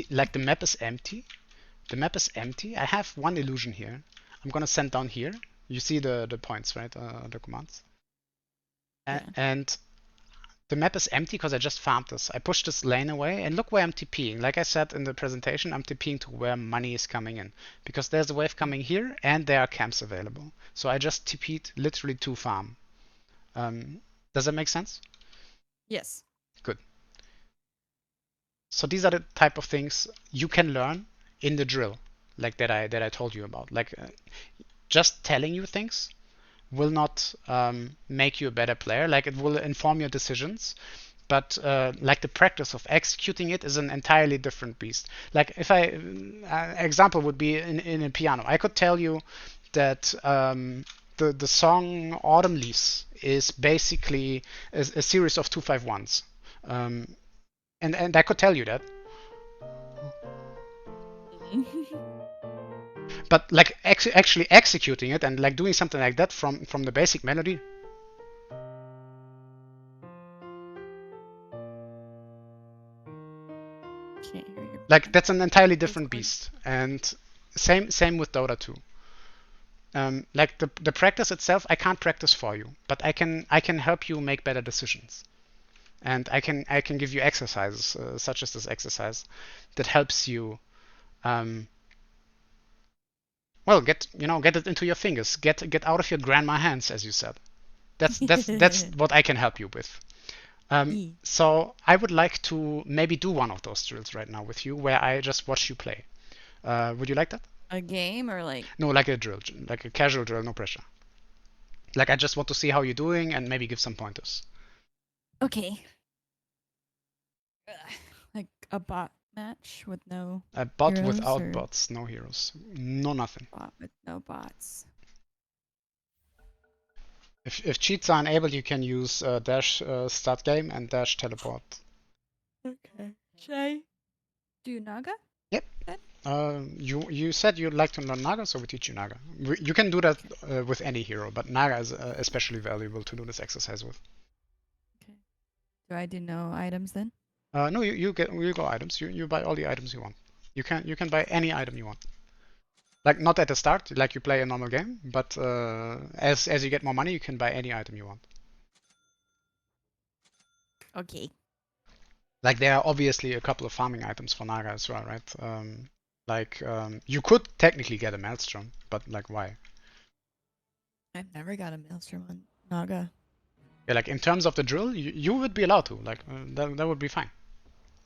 like the map is empty. The map is empty. I have one illusion here. I'm gonna send down here. You see the points, right? The commands. Yeah. And the map is empty because I just farmed this. I pushed this lane away, and look where I'm TPing. Like I said in the presentation, I'm TPing to where money is coming in because there's a wave Mm. coming here and there are camps available. So I just TP'd literally to farm. Does that make sense? Yes. Good. So these are the type of things you can learn in the drill, like that I told you about. Like just telling you things will not make you a better player. Like it will inform your decisions, but like the practice of executing it is an entirely different beast. Like if I example would be in a piano, I could tell you that the song Autumn Leaves is basically a series of 2-5-1s. Um, and I could tell you that, but like actually executing it and like doing something like that from the basic melody, Can't hear your like piano. that's an entirely different Discord. beast. And same with Dota 2. Like the practice itself, I can't practice for you, but I can help you make better decisions, and I can give you exercises such as this exercise that helps you, um, well, get it into your fingers, get out of your grandma hands, as you said. That's what I can help you with. E. So I would like to maybe do one of those drills right now with you, where I just watch you play. Would you like that? A game or like No, like a drill, like a casual drill, no pressure. Like I just want to see how you're doing and maybe give some pointers. okay. Ugh. Like a bot match with no A bot heroes without or bots, no heroes, no nothing. bot with no bots. If cheats are enabled, you can use dash start game and dash teleport. Okay. Should I do Naga Yep. then? You said you'd like to learn Naga, so we teach you Naga. You can do that Okay. with any hero, but Naga is especially valuable to do this exercise with. Okay. Do I do no items then? No, you go items. You buy all the items you want. You can buy any item you want. Like not at the start, like you play a normal game, but as you get more money, you can buy any item you want. Okay. Like there are obviously a couple of farming items for Naga as well, right? Like you could technically get a Maelstrom, but like why? I've never got a maelstrom on Naga. Yeah, like in terms of the drill, you would be allowed to. Like that would be fine.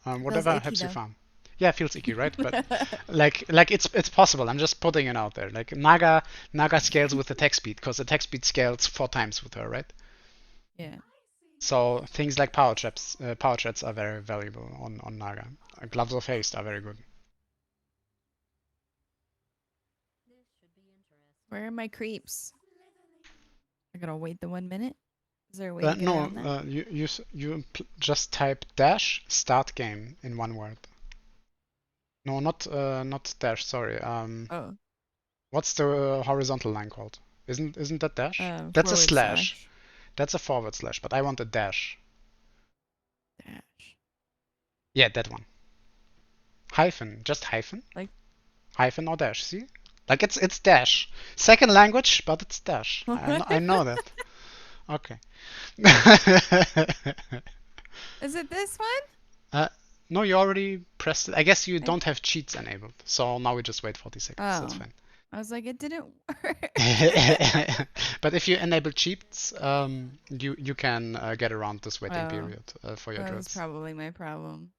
It feels Whatever icky helps you though. farm. Yeah, it feels icky, right? But like it's possible. I'm just putting it out there. Like Naga scales with attack speed because attack speed scales 4 times with her, right? Yeah. So things like power traps are very valuable on Naga. Gloves of haste are very good. Where are my creeps? I gotta wait the 1 minute. Is there a way to get No, around that? you just type dash start game in one word. No, not dash. Sorry. Oh, What's the horizontal line called? Isn't that dash? That's a forward slash. slash That's a forward slash. But I want a dash. dash. Yeah, that one. Hyphen. Just hyphen. Like Hyphen or dash. See? Like it's dash. Second language, but it's dash. what? I know that. Okay. Is it this one? uh, no, you already pressed it. I guess you I don't have cheats enabled. So now we just wait 40 seconds. That's oh. fine. I was like, it didn't work. But if you enable cheats, you can get around this waiting Oh, period for your that was drills. probably my problem.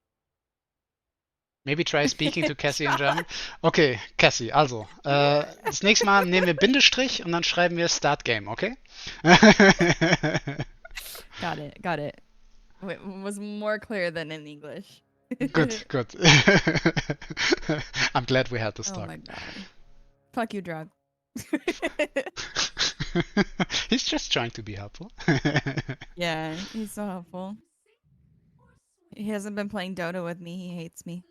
Maybe try speaking to Cassie in Try. German. Okay, Cassie, also, das nächste Mal nehmen wir Bindestrich und dann schreiben wir Start Game, okay? Got it. Got it. Was more clear than in English. Good, good. I'm glad we had this Oh talk. my god. Fuck you, drug. He's just trying to be helpful. Yeah, he's so helpful. He hasn't been playing Dota with me. He hates me.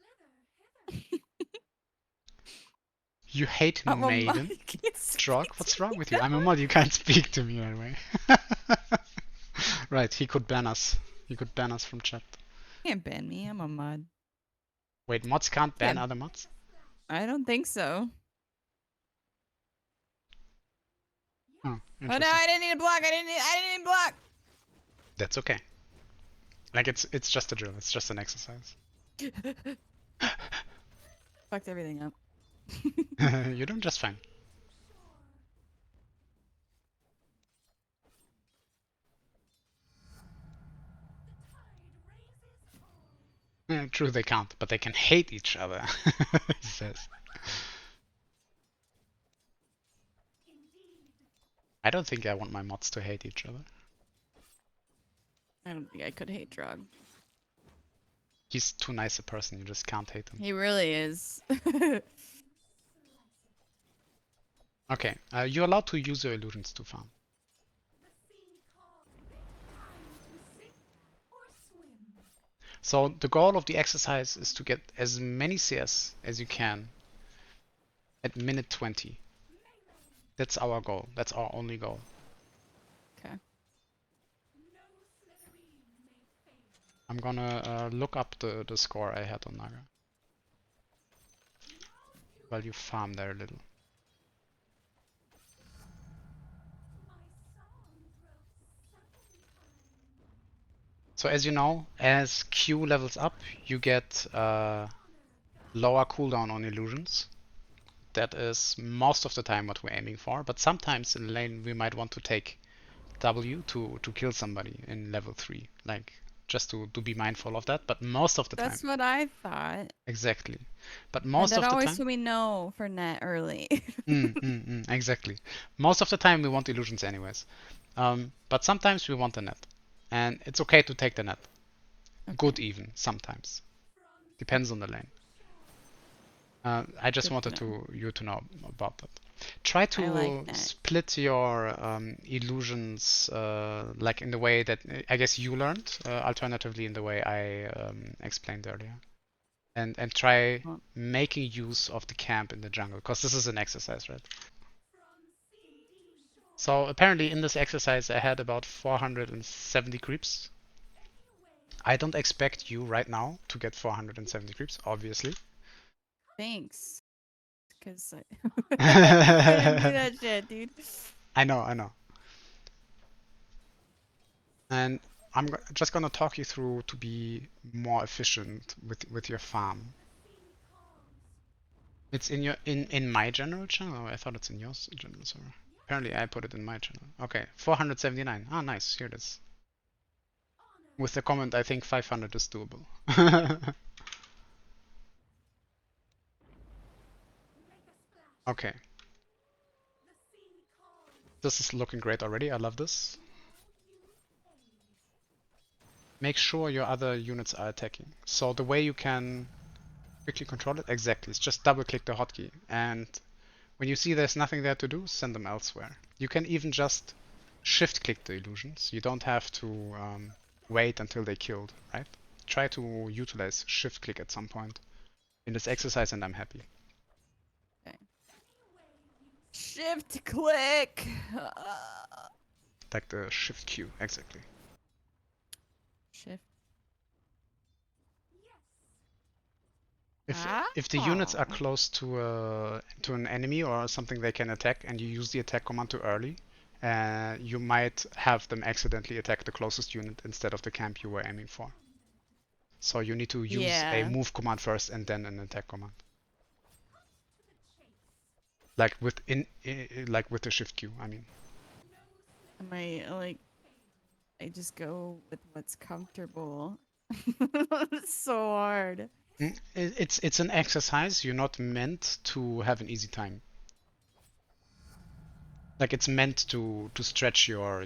You hate Oh, well, Maiden? Drog, what's wrong with you? I'm a No. mod, you can't speak to me anyway. Right, he could ban us. He could ban us from chat. You can't ban me. I'm a mod. Wait, mods can't ban Yeah, other mods? I don't think so. Oh, Oh no, interesting. I didn't need a block. I didn't need a block. That's okay. Like it's just a drill. It's just an exercise. Fucked everything up. You're doing just fine. True, they can't, but they can hate each other. He says. I don't think I want my mods to hate each other. I don't think I could hate Drog. He's too nice a person. You just can't hate him. He really is. Okay, you're allowed to use your illusions to farm. So the goal of the exercise is to get as many CS as you can at minute 20. That's our goal. That's our only goal. Okay. I'm gonna look up the score I had on Naga while you farm there a little. So as you know, as Q levels up, you get lower cooldown on illusions. That is most of the time what we're aiming for, but sometimes in lane we might want to take W to kill somebody in level 3, like just to be mindful of that, but most of the time. That's what I thought. Exactly. But And most that of the always time, told me no for net early. exactly. Most of the time we want illusions anyways. But sometimes we want the net. And it's okay to take the net. Good Okay. even, sometimes. Depends on the lane. I just Good to wanted know. you to know about that. Try I like to that. split your illusions like in the way that I guess you learned, alternatively in the way I explained earlier. And try Well, making use of the camp in the jungle, because this is an exercise, right? So apparently in this exercise I had about 470 creeps. I don't expect you right now to get 470 creeps, obviously. thanks. Because I didn't do I that shit, dude. know, I know. And just gonna talk you through to be more efficient with your farm. It's in your in my general channel. Oh, I thought it's in yours general server. Apparently I put it in my channel. Okay, 479. Ah, nice. Here it is. With the comment, I think 500 is doable. Okay, this is looking great already. I love this. Make sure your other units are attacking. So the way you can quickly control it, exactly, is just double click the hotkey. And when you see there's nothing there to do, send them elsewhere. You can even just shift click the illusions. You don't have to wait until they killed, right? Try to utilize shift click at some point in this exercise and I'm happy. Okay. Shift click. Like the shift Q, exactly. Shift. If Ah. if the units are close to an enemy or something they can attack, and you use the attack command too early, you might have them accidentally attack the closest unit instead of the camp you were aiming for. So you need to use a Yeah. move command first and then an attack command, like like with the shift Q. I mean, Am I like? I just go with what's comfortable. It's so hard. it's an exercise. You're not meant to have an easy time. Like it's meant to stretch your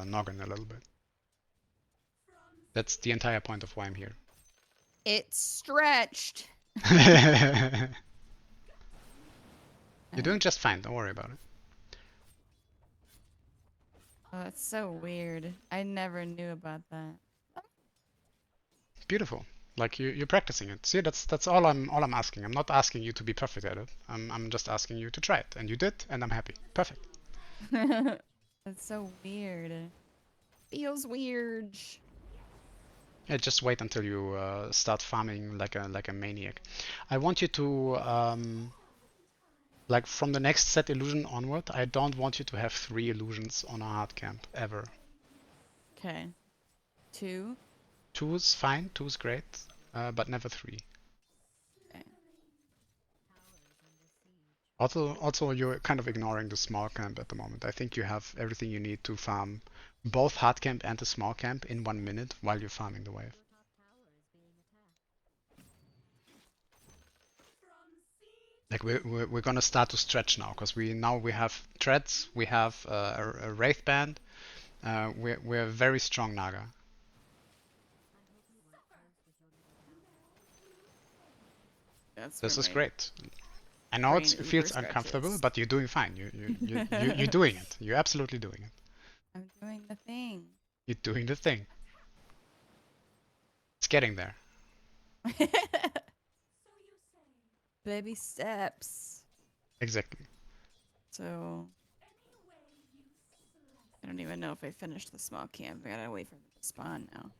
noggin a little bit. That's the entire point of why I'm here. It's stretched. You're doing Alright. just fine. Don't worry about it. Oh, that's so weird. I never knew about that. Beautiful. Like you're practicing it. See, that's all I'm asking. I'm not asking you to be perfect at it. I'm just asking you to try it, and you did, and I'm happy. Perfect. That's so weird. Feels weird. Yeah, just wait until you start farming like a maniac. I want you to like from the next set illusion onward. I don't want you to have 3 illusions on a hard camp ever. Okay. 2. 2 is fine. 2 is great, but never 3. Okay. Also, you're kind of ignoring the small camp at the moment. I think you have everything you need to farm both hard camp and the small camp in 1 minute while you're farming the wave. Like we're gonna start to stretch now because we have treads, we have a wraith band. We're a very strong Naga. That's where This is my great. I know brain it uber feels uncomfortable, scratches. but you're doing fine. You're doing it. You're absolutely doing it. I'm doing the thing. You're doing the thing. It's getting there. Baby steps. Exactly. So I don't even know if I finished the small camp. I gotta wait for them to spawn now.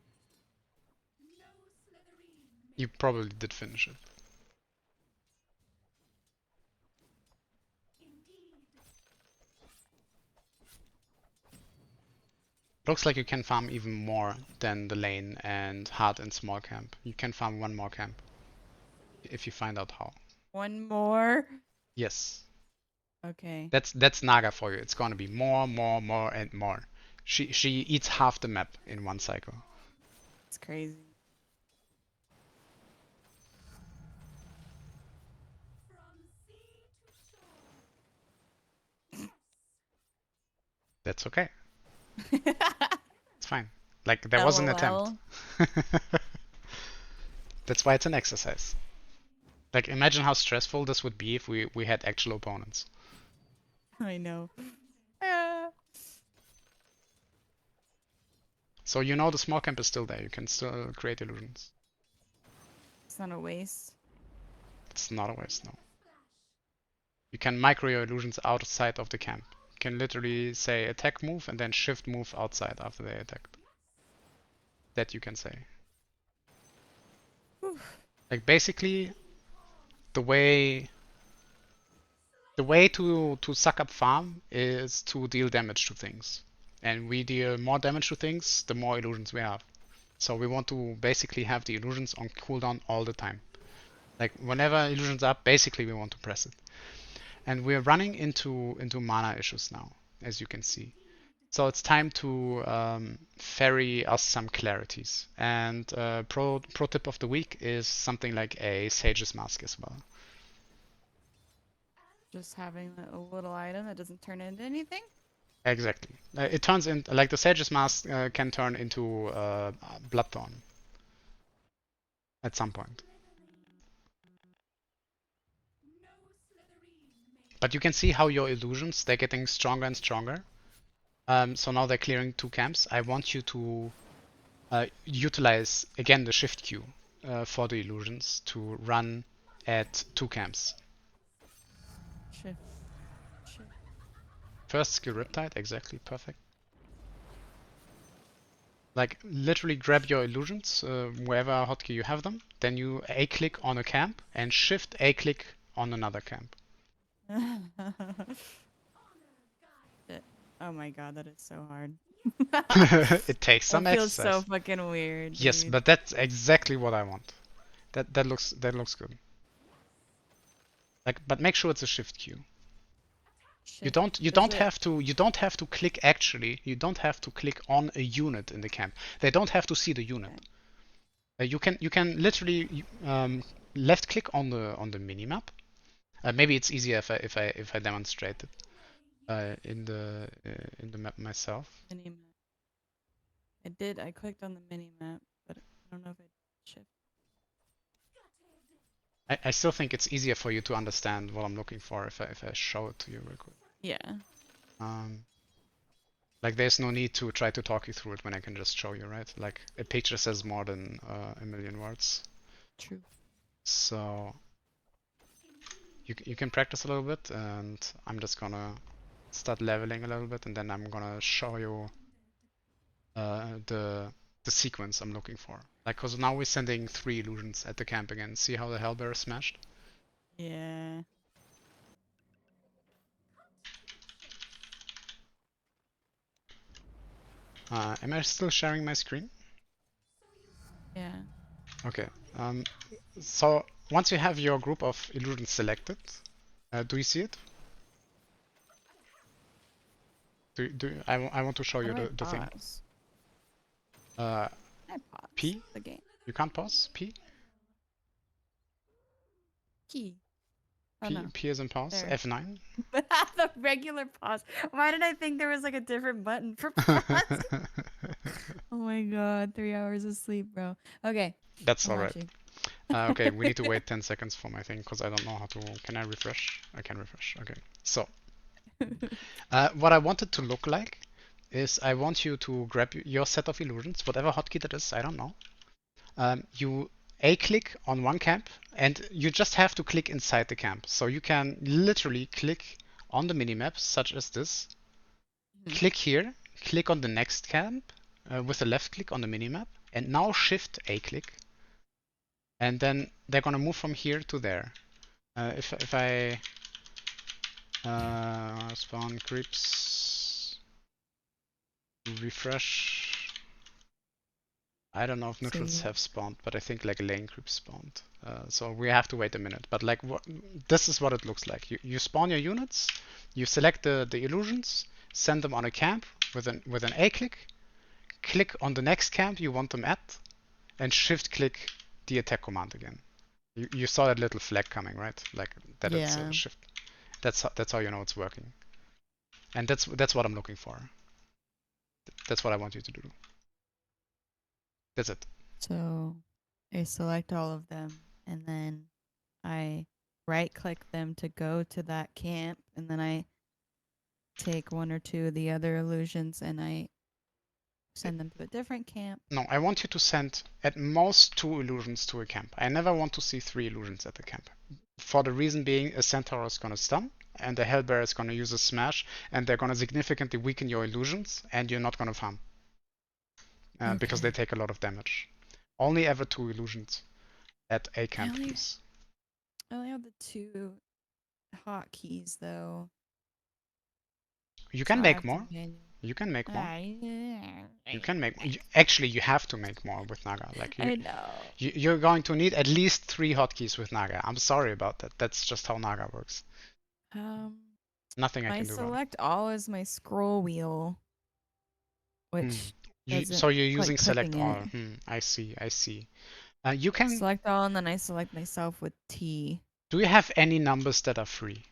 You probably did finish it. Looks like you can farm even more than the lane and hard and small camp. You can farm one more camp if you find out how. One more. Yes. Okay. That's Naga for you. It's gonna be more, more, more, and more. She eats half the map in one cycle. It's crazy. That's okay. It's fine. Like there was an attempt. LOL. That's why it's an exercise. Like imagine how stressful this would be if we had actual opponents. I know. Ah. So you know the small camp is still there. You can still create illusions. It's not a waste. It's not a waste, no. You can micro your illusions outside of the camp. You can literally say attack move and then shift move outside after they attacked. That you can say. Whew. Like basically the way to suck up farm is to deal damage to things. And we deal more damage to things, the more illusions we have. So we want to basically have the illusions on cooldown all the time. Like whenever illusions up, basically we want to press it. And we're running into mana issues now, as you can see. So it's time to ferry us some clarities. And pro tip of the week is something like a Sage's Mask as well. Just having a little item that doesn't turn into anything? Exactly. It turns in like the Sage's Mask can turn into Bloodthorn at some point. But you can see how your illusions they're getting stronger and stronger. So now they're clearing 2 camps. I want you to utilize again the shift queue for the illusions to run at 2 camps. Shift. Shift. First skill Riptide, exactly, perfect. Like literally grab your illusions wherever hotkey you have them, then you A-click on a camp and shift A-click on another camp. Oh my god, that is so hard. It takes That some feels so exercise. fucking weird, Yes, dude. but that's exactly what I want. That looks good. Like, but make sure it's a shift queue. You Shift. don't you Is don't it? have to you don't have to click actually. You don't have to click on a unit in the camp. They don't have to see the unit. Okay. You can literally left click on the minimap. Maybe it's easier if I demonstrate it in the map myself. Mini map. I did. I clicked on the mini map, but I don't know if I shift. I still think it's easier for you to understand what I'm looking for if I show it to you real quick. Yeah. Um, like there's no need to try to talk you through it when I can just show you, right? Like a picture says more than a million words. True. So you can practice a little bit, and I'm just gonna start leveling a little bit, and then I'm gonna show you the sequence I'm looking for. Like, cause now we're sending 3 illusions at the camp again. See how the Hellbear is smashed? Yeah. Am I still sharing my screen? Yeah. Okay. So once you have your group of illusions selected, do you see it? I want to show How you do I the thing. pause? Uh, Can I pause P? the game? You can't pause? P? Key. Oh P? no. P is in pause? There. F9? The regular pause. Why did I think there was like a different button for pause? Oh my god, 3 hours of sleep, bro. Okay, That's I'm alright. watching. Okay, we need to wait 10 seconds for my thing because I don't know how to. Can I refresh? I can refresh. Okay. So, what I want it to look like is I want you to grab your set of illusions, whatever hotkey that is, I don't know. You A click on one camp, and you just have to click inside the camp. So you can literally click on the minimap, such as this. Mhm. Click here, click on the next camp with a left click on the minimap, and now Shift A click, and then they're gonna move from here to there. If I spawn creeps, refresh. I don't know if So neutrals you have spawned, but I think like lane creeps spawned. So we have to wait a minute. But like this is what it looks like. You spawn your units, you select the illusions, send them on a camp with an A click, click on the next camp you want them at, and shift click the attack command again. You saw that little flag coming, right? Like that it's a yeah. shift. That's how you know it's working. And that's what I'm looking for. That's what I want you to do. That's it. So I select all of them and then I right click them to go to that camp and then I take one or two of the other illusions and I send them to a different camp. No, I want you to send at most 2 illusions to a camp. I never want to see 3 illusions at the camp. For the reason being, a centaur is gonna stun, and the hellbear is gonna use a smash, and they're gonna significantly weaken your illusions, and you're not gonna farm because they Okay. take a lot of damage. Only ever 2 illusions at a I camp, only please. I only have the two hotkeys though. You So can I make have to more. manually. You can make more. I You can make. Actually, you have to make more with Naga. Like I know. you're going to need at least 3 hotkeys with Naga. I'm sorry about that. That's just how Naga works. Um, Nothing I my can do about it. select all is my scroll wheel, Hmm. which So isn't you're like using clicking select it. all. I see. I see. You can. Select all, and then I select myself with T. Do you have any numbers that are free,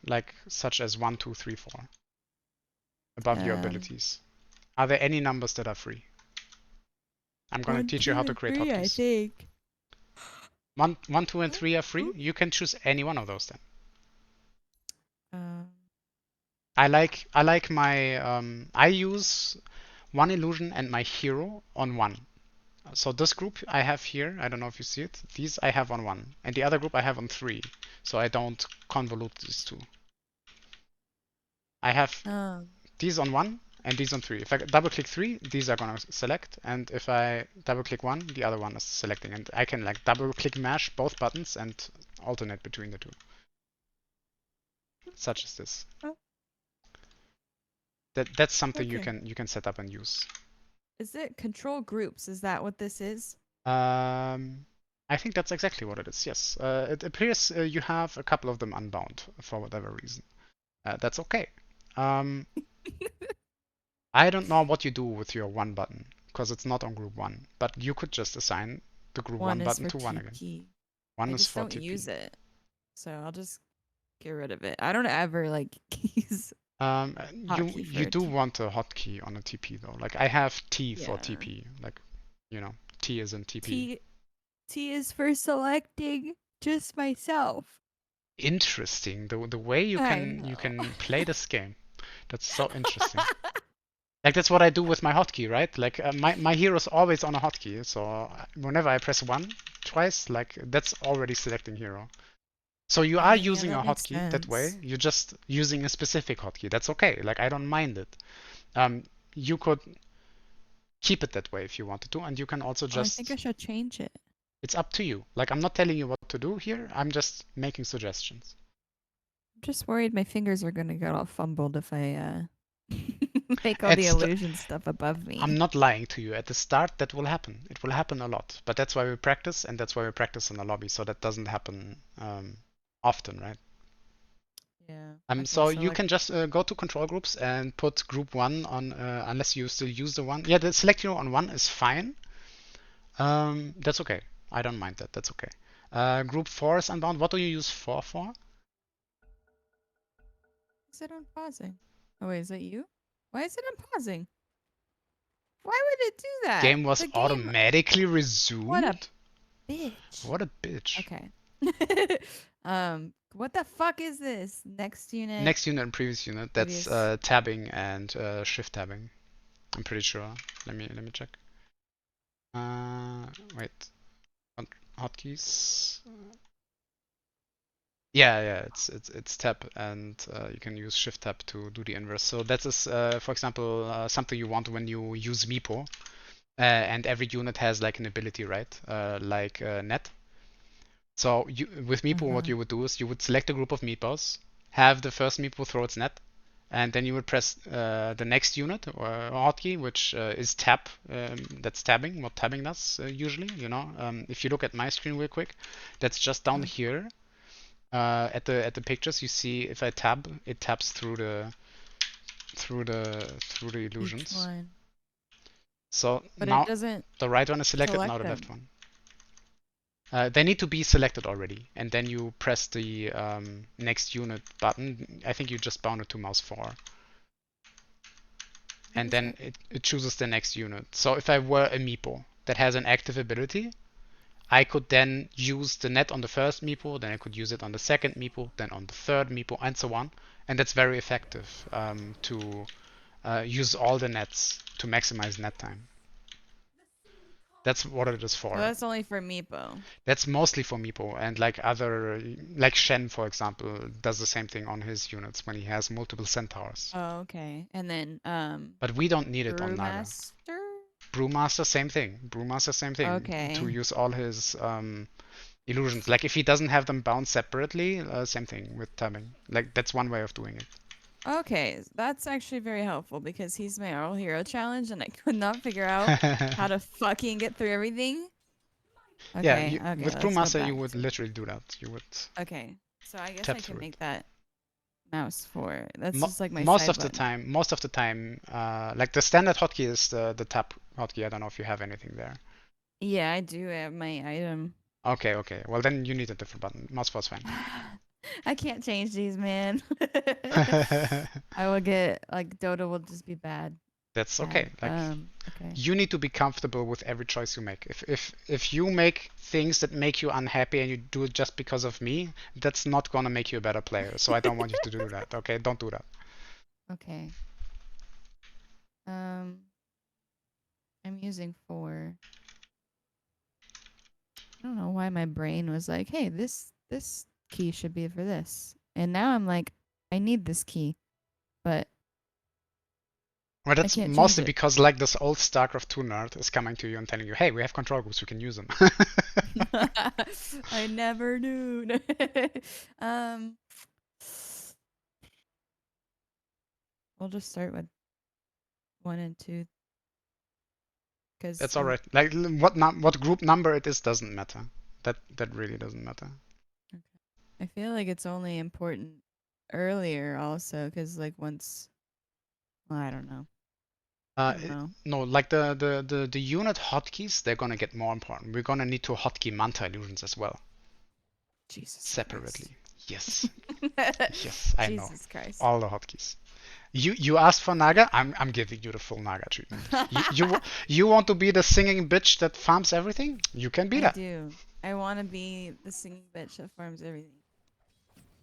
like such as 1, 2, 3, 4, above your Um, abilities? Are there any numbers that are free? I'm gonna one, teach you how two, to and create three, I hotkeys. think. 1, 2, and 3 are free. You can choose any one of those then. Um, I like my I use one illusion and my hero on one. So this group I have here, I don't know if you see it. These I have on one, and the other group I have on three. So I don't convolute these two. I have um, these on one and these on three. If I double click three, these are gonna select, and if I double click one, the other one is selecting. And I can like double click mash both buttons and alternate between the two, such as this. oh, That's something okay. you can set up and use. Is it control groups? Is that what this is? Um, I think that's exactly what it is. Yes, it appears you have a couple of them unbound for whatever reason. That's okay. Um, I don't know what you do with your one button because it's not on group one, but you could just assign the group One one is button for to one again. TP. One I is just for don't use TP. it, so I'll just get rid of it. I don't ever like use hotkey for You a do TP. want a hotkey on a TP though. Like I have T for Yeah. TP. Like you know, T is in TP. T T is for selecting just myself. Interesting. The way I you know. can play this game. That's so interesting. Like that's what I do with my hotkey, right? Like my hero is always on a hotkey, so whenever I press one, twice, like that's already selecting hero. So you are Okay, yeah, using that a makes hotkey that way. sense. You're just using a specific hotkey. That's okay. Like I don't mind it. You could keep it that way if you wanted to, and you can also Oh, I think I just. should change it. It's up to you. Like I'm not telling you what to do here. I'm just making suggestions. I'm just worried my fingers are gonna get all fumbled if I make all At the st- illusion stuff above I'm me. not lying to you. At the start, that will happen. It will happen a lot, but that's why we practice, and that's why we practice in the lobby, so that doesn't happen often, right? Yeah. Okay, So so you like can just go to control groups and put group one on, unless you still use the one. Yeah, the select hero on one is fine. That's okay. I don't mind that. That's okay. Group four is unbound. What do you use four for? is it unpausing? Oh wait, is that you? Why is it unpausing? Why would it do that? Game was The game. automatically What a resumed? bitch. What a bitch. Okay. What the fuck is this? Next unit, Next unit and previous unit, that's previous. tabbing and shift tabbing. I'm pretty sure. Let me check. Uh, Wait, hotkeys. Yeah, it's tab, and you can use shift tab to do the inverse. So that is, for example, something you want when you use Meepo, and every unit has like an ability, right? Like net. So with Uh Meepo, what huh. you would do is you would select a group of meepos, have the first meepo throw its net, and then you would press the next unit or hotkey, which is tab. That's tabbing, what tabbing does usually. If you look at my screen real quick, that's just down here at the pictures. You see if I tab, it tabs through the Each illusions. one, So but it now doesn't the right one is selected, now select the left them. one. They need to be selected already, and then you press the next unit button. I think you just bound it to mouse 4, What and is then that? it chooses the next unit. So if I were a Meepo that has an active ability, I could then use the net on the first Meepo, then I could use it on the second Meepo, then on the third Meepo, and so on. And that's very effective to use all the nets to maximize net time. That's what it is So for. that's only for Meepo. That's mostly for Meepo, and like like Shen, for example, does the same thing on his units when he has multiple centaurs. Oh, okay. And then But we don't need it on Naga. Brewmaster. Brewmaster, same thing. Brewmaster, same thing. To Okay. use all his illusions. Like if he doesn't have them bound separately, same thing with tabbing. Like that's one way of doing Okay, that's actually very helpful because he's my all hero challenge and I could not figure out how it. to fucking get through everything. Yeah, Okay, okay, with let's go Brewmaster, you back would to. literally do that. You would Okay, so I guess tap I can through it. make that mouse for. That's Mo just like my most side of the button. time, like the standard hotkey is the tap hotkey. I don't know if you have anything there. Yeah, I do have my item. Okay, okay. Well, then you need a different button. Mouse was fine. I can't change these, man. I will get like Dota will just be bad. That's Bad. okay. Like Okay. you need to be comfortable with every choice you make. If you make things that make you unhappy and you do it just because of me, that's not gonna make you a better player. So I don't want you to do that. Okay, don't do that. Okay. Um, I'm using 4. I don't know why my brain was like, "Hey, this key should be for this," and now I'm like, "I need this key, but Well, I that's can't change mostly it." because like this old StarCraft 2 nerd is coming to you and telling you, hey, we have control groups, we can use them. I never knew. um, we'll just start with 1 and 2 because That's all right. Like what group number it is doesn't matter. That really doesn't matter. I feel like it's only important earlier also because like once well, I don't know. I Uh, don't know. no, like the unit hotkeys, they're gonna get more important. We're gonna need to hotkey manta illusions as well, Jesus Christ. separately. Yes, yes, I know. Jesus Christ. All the hotkeys. You asked for Naga, I'm giving you the full Naga treatment. You want to be the singing bitch that farms everything? You can be I that. do. I want to be the singing bitch that farms everything.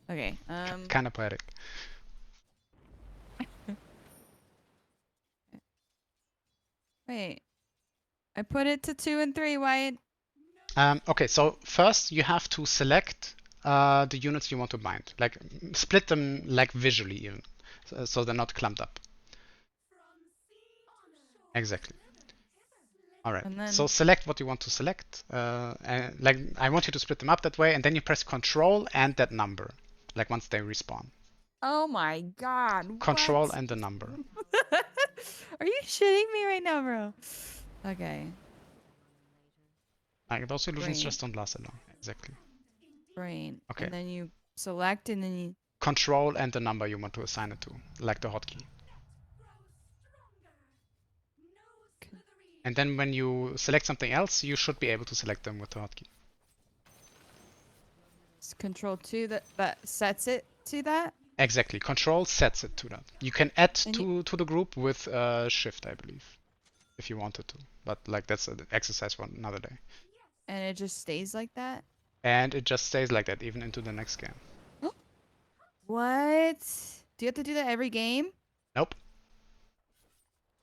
Okay. Kind of poetic. Wait. I put it to 2 and 3, Wyatt. Okay, so first you have to select the units you want to bind. Like split them like visually even, so they're not clumped up. Exactly. All right. And So then select what you want to select. And like I want you to split them up that way, and then you press Control and that number. Like once they respawn. oh my god, Control what? and the number. Are you shitting me right now, bro? Okay. Like those illusions Brain. just don't last that long. Exactly. Brain. Okay. And then you select and then you Control and the number you want to assign it to, like the hotkey. And then when you select something else, you should be able to select them with the hotkey. control 2 that sets it to that. Exactly. Control sets it to that. You can add And you to the group with Shift, I believe, if you wanted to. But like that's an exercise for another day. and it just stays like that. And it just stays like that even into the next game. What? Do you have to do that every game? Nope.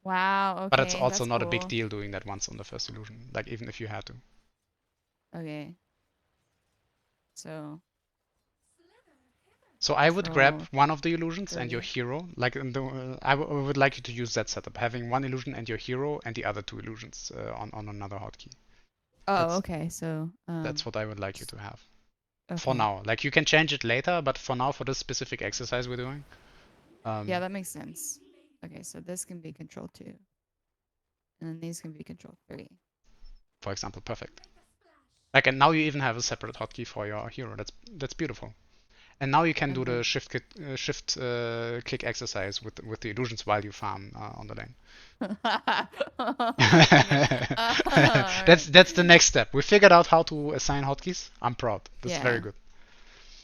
Wow, But it's okay, also that's not a big cool. deal doing that once on the first illusion. Like even if you had to. Okay. So, So I would grab control one of the illusions and your 3. hero. Like I would like you to use that setup, having one illusion and your hero, and the other two illusions on another hotkey. Oh, That's okay. So, that's what I would like you to have for okay. now. Like you can change it later, but for now, for this specific exercise we're doing, Yeah, um, that makes sense. Okay, so this can be control 2, and then these can be control 3. for example, perfect. Like and now you even have a separate hotkey for your hero. That's beautiful. And now you can do And the then shift click exercise with the illusions while you farm on the lane. okay. All right. That's the next step. We figured out how to assign hotkeys. I'm proud. That's very Yeah, good.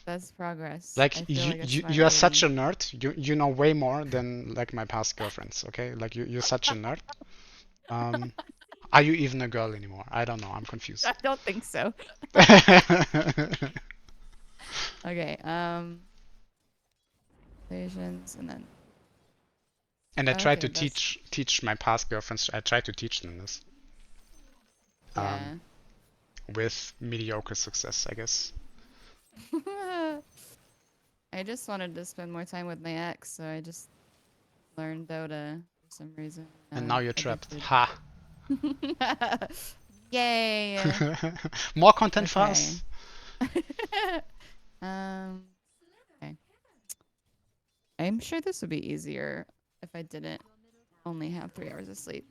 that's progress. Like I feel like it's you are finally such me. a nerd. You know way more than like my past girlfriends. Okay, like you're such a nerd. Um, are you even a girl anymore? I don't know. I'm I confused. don't think so. Okay, stations and then And I tried to okay, that's teach my past girlfriends. I tried to teach them this um, yeah. with mediocre success, I guess. I just wanted to spend more time with my ex, so I just learned Dota for some reason. And now you're trapped. Addicted. Ha! Yay. More content for Okay. us. um okay. I'm sure this would be easier if I didn't only have 3 hours of sleep,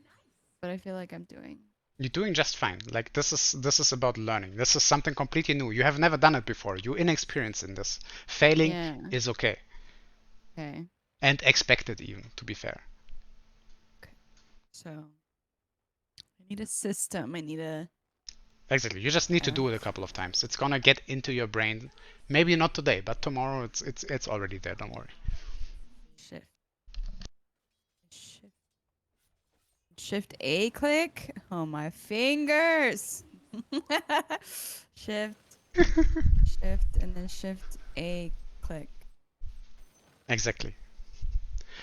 but I feel like I'm doing. You're doing just fine. Like this is about learning. This is something completely new. You have never done it before. You're inexperienced in this. Failing Yeah. is okay Okay. and expected even, to be fair. Okay. So, I need a system. I need a Exactly. You just need to uh, do it a couple of times. It's gonna get into your brain. Maybe not today, but tomorrow it's already there. Don't worry. shift. Shift. Shift A click. Oh my fingers. shift, shift, and then shift A click. Exactly.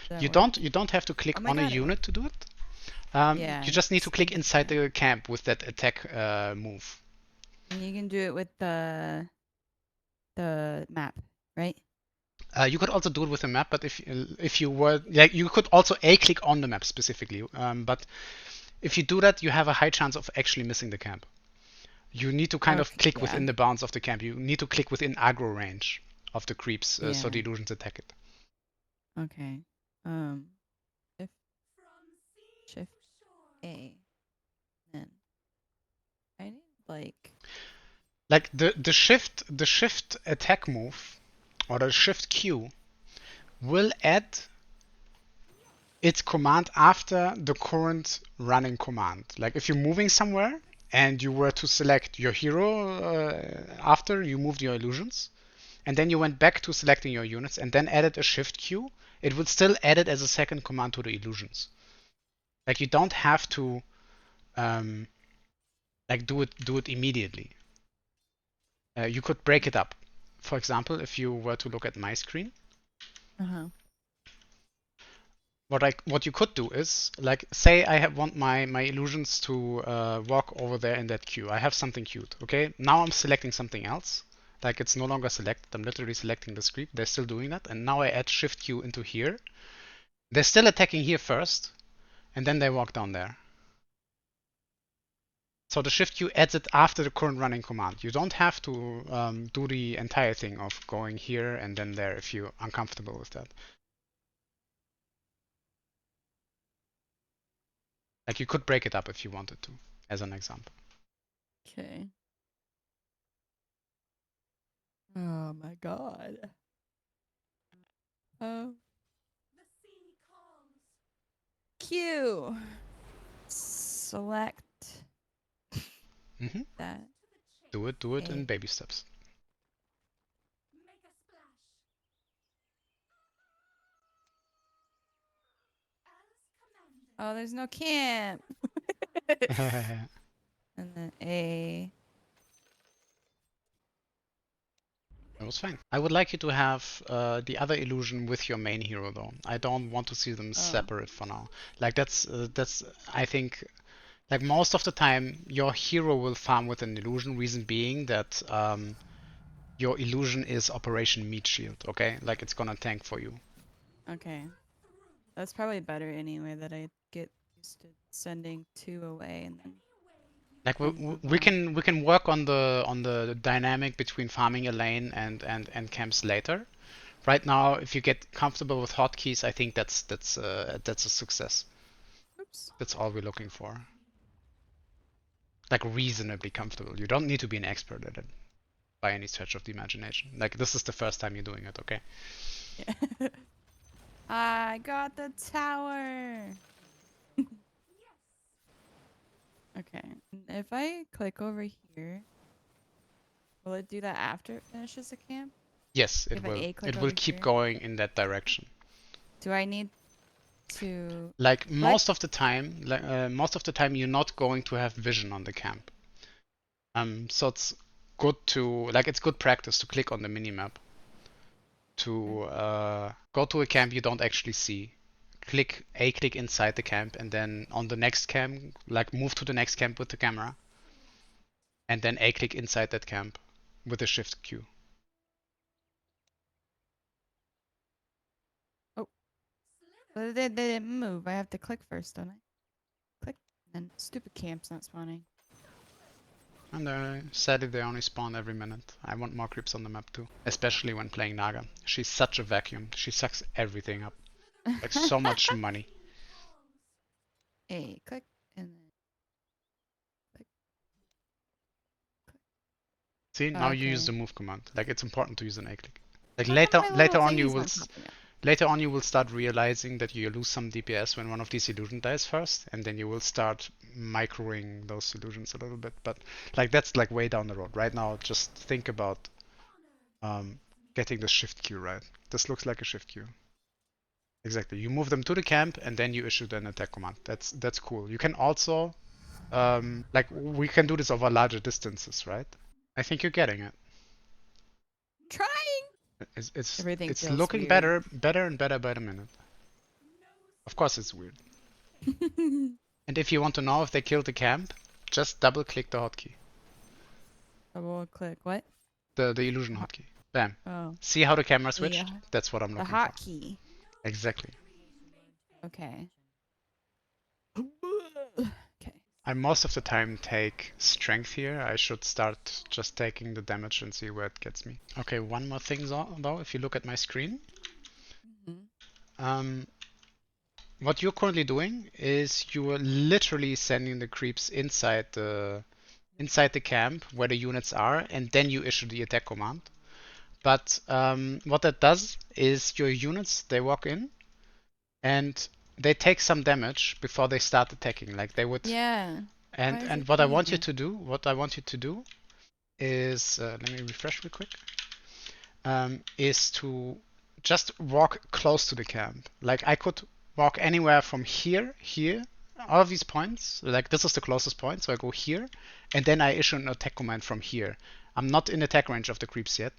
Did that You work? don't have to click Oh my on a god, it unit worked. to do it. Yeah, You just need to just click need to inside try. the camp with that attack move. And you can do it with the map, right? You could also do it with the map, but if you were like you could also a click on the map specifically. But if you do that, you have a high chance of actually missing the camp. You need to kind of Okay, click yeah. within the bounds of the camp. You need to click within aggro range of the creeps, so Yeah. the illusions attack it. Okay. Shift shift A. Then I need like Like the shift attack move or the shift Q will add its command after the current running command. Like if you're moving somewhere and you were to select your hero after you moved your illusions, and then you went back to selecting your units and then added a shift Q, it would still add it as a second command to the illusions. Like you don't have to um, like do it immediately. You could break it up. For example, if you were to look at my screen, uh-huh. What you could do is like say I want my illusions to walk over there in that queue. I have something queued. Okay, now I'm selecting something else. Like it's no longer selected. I'm literally selecting this creep. They're still doing that, and now I add shift queue into here. They're still attacking here first, and then they walk down there. So the shift queue adds it after the current running command. You don't have to do the entire thing of going here and then there if you're uncomfortable with that. Like you could break it up if you wanted to, as an example. Okay. Oh my god. Oh. Q. Select Hmm. that. Do it in baby steps. Oh, there's no camp. And then A. That was fine. I would like you to have the other illusion with your main hero though. I don't want to see them Oh. separate for now. Like that's I think like most of the time your hero will farm with an illusion. Reason being that your illusion is Operation Meat Shield. Okay, like it's gonna tank for you. Okay. That's probably better anyway that I get used to sending 2 away and then Like one move on. we can work on the dynamic between farming a lane and camps later. Right now, if you get comfortable with hotkeys, I think that's a success. Oops. That's all we're looking for. Like reasonably comfortable. You don't need to be an expert at it by any stretch of the imagination. Like this is the first time you're doing it, okay? Yeah. I got the tower. Okay. If I click over here, will it do that after it finishes the camp? Yes, it If I will. A click It will over keep here, going in that direction. do I need to Like click? most of the time, you're not going to have vision on the camp. So it's good to like it's good practice to click on the minimap to go to a camp you don't actually see. Click inside the camp, and then on the next camp, like move to the next camp with the camera, and then A click inside that camp with the shift Q. Oh, but they didn't move. I have to click first, don't I? Click. And then stupid camp's not spawning. And sadly, they only spawn every minute. I want more creeps on the map too, especially when playing Naga. She's such a vacuum. She sucks everything up. Like so much money. A click and then click. See, now you use Okay. the move command. Like it's important to use an A click. Like How come my little later on you thingy's will not popping up? later on you will start realizing that you lose some DPS when one of these illusion dies first, and then you will start microing those illusions a little bit. But like that's like way down the road. Right now, just think about um, getting the shift queue right. This looks like a shift queue. Exactly. You move them to the camp, and then you issue an attack command. That's cool. You can also like we can do this over larger distances, right? I think you're getting it. Trying. Everything It's feels looking weird. better and better by the minute. Of course, it's weird. And if you want to know if they killed the camp, just double click the hotkey, Double click. What? the illusion hotkey. Bam. Oh, See how the camera the switched? That's what I'm the looking for. hotkey. Exactly. Okay. Okay. I most of the time take strength here. I should start just taking the damage and see where it gets me. Okay, one more thing though, if you look at my screen, Mhm. um, what you're currently doing is you are literally sending the creeps inside the camp where the units are, and then you issue the attack command. But what that does is your units they walk in and they take some damage before they start attacking. Like they would, Yeah. Why is and it doing that? what I want you to do is let me refresh real quick. Is to just walk close to the camp. Like I could walk anywhere from here, all of these points. Like this is the closest point, so I go here, and then I issue an attack command from here. I'm not in attack range of the creeps yet,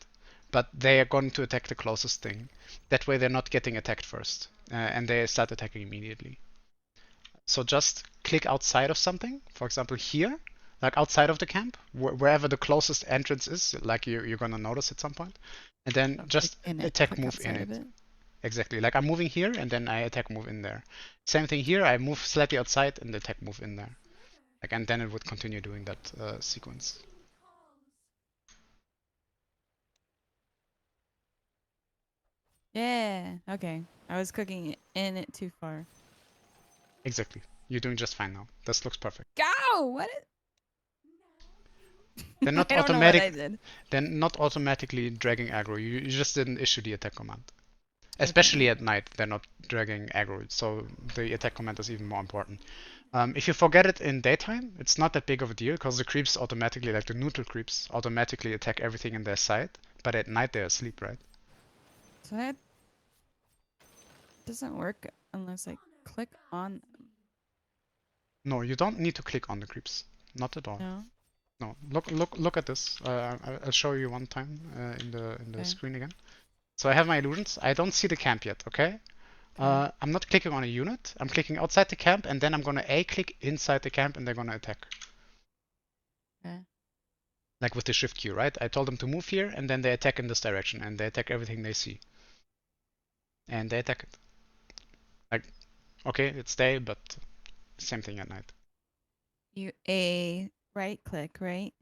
but they are going to attack the closest thing. That way they're not getting attacked first. and they start attacking immediately. So just click outside of something, for example here, like outside of the camp, wherever the closest entrance is, like you're gonna notice at some point, and then So click just in it, attack click move in outside of it. it. Exactly, like I'm moving here and then I attack move in there. Same thing here, I move slightly outside and attack move in there. Like, and then it would continue doing that sequence. Yeah. Okay. I was clicking in it too far. Exactly. You're doing just fine now. This looks perfect. Go! What? They're not I don't know what I automatic. did. They're not automatically dragging aggro. You just didn't issue the attack command. Okay. Especially at night, they're not dragging aggro, so the attack command is even more important. If you forget it in daytime, it's not that big of a deal because the creeps automatically, like the neutral creeps, automatically attack everything in their sight. But at night they're asleep, right? So that doesn't work unless I click on them. No, you don't need to click on the creeps. Not at all. No? No, look at this. I'll show you one time in the Okay. screen again. So I have my illusions. I don't see the camp yet. Okay. Okay. I'm not clicking on a unit. I'm clicking outside the camp, and then I'm gonna A click inside the camp, and they're gonna attack. Okay. Like with the shift key, right? I told them to move here, and then they attack in this direction, and they attack everything they see, and they attack it. Like, okay, it's day, but same thing at night. You a right click, right?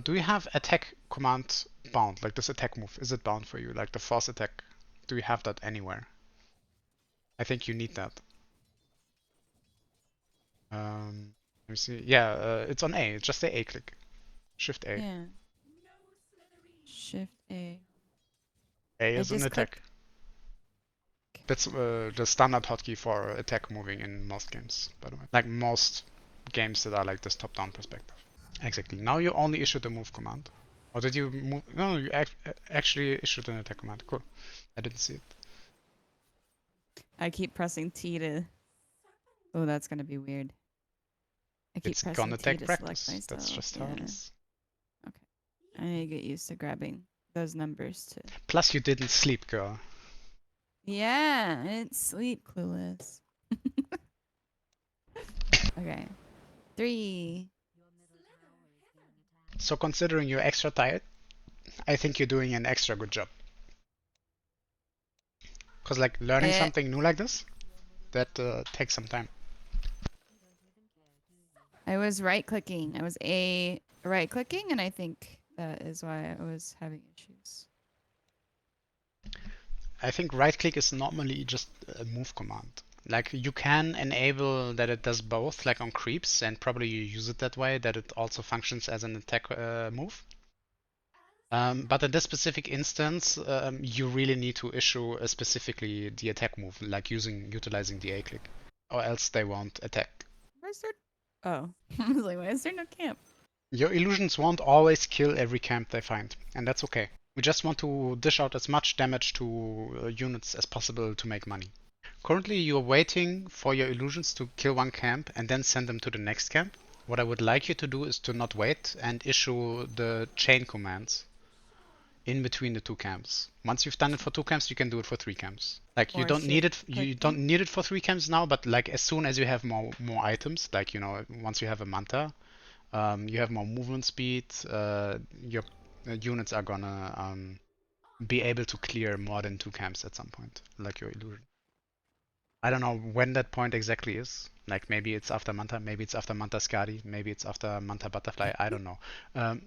Do you have attack command bound? Like this attack move, is it bound for you? Like the force attack, do you have that anywhere? I think you need that. Let me see. Yeah, it's on A. It's just a click. Shift A. Yeah. Shift A. A I is an just attack. click. That's the standard hotkey for attack moving in most games, by the way. Like most games that are like this top-down perspective. Exactly. Now you only issued a move command. Or did you move? No, you actually issued an attack command. Cool. I didn't see it. I keep pressing T to. Oh, that's gonna be weird. I keep It's pressing gonna T take to select practice. That's myself. just how it Yeah. is. Okay. I need to get used to grabbing those numbers too. Plus, you didn't sleep, girl. Yeah, it's sleep clueless. Okay. 3. So considering you're extra tired, I think you're doing an extra good job. Because like learning Eh. something new like this, that takes some time. I was right clicking. I was a right clicking, and I think that is why I was having issues. I think right click is normally just a move command. Like you can enable that it does both, like on creeps, and probably you use it that way, that it also functions as an attack move. But in this specific instance, you really need to issue specifically the attack move, like utilizing the A click, or else they won't attack. Where's there? Oh, I was like, why is there no camp? Your illusions won't always kill every camp they find, and that's okay. We just want to dish out as much damage to units as possible to make money. Currently, you're waiting for your illusions to kill one camp and then send them to the next camp. What I would like you to do is to not wait and issue the chain commands in between the two camps. Once you've done it for two camps, you can do it for three camps. Like you Or don't need shift it. You don't clicking? need it for three camps now, but like as soon as you have more items, like once you have a manta, you have more movement speed. Your units are gonna be able to clear more than two camps at some point, like your illusion. I don't know when that point exactly is. Like maybe it's after Manta, maybe it's after Manta Skadi, maybe it's after Manta Butterfly. I don't know.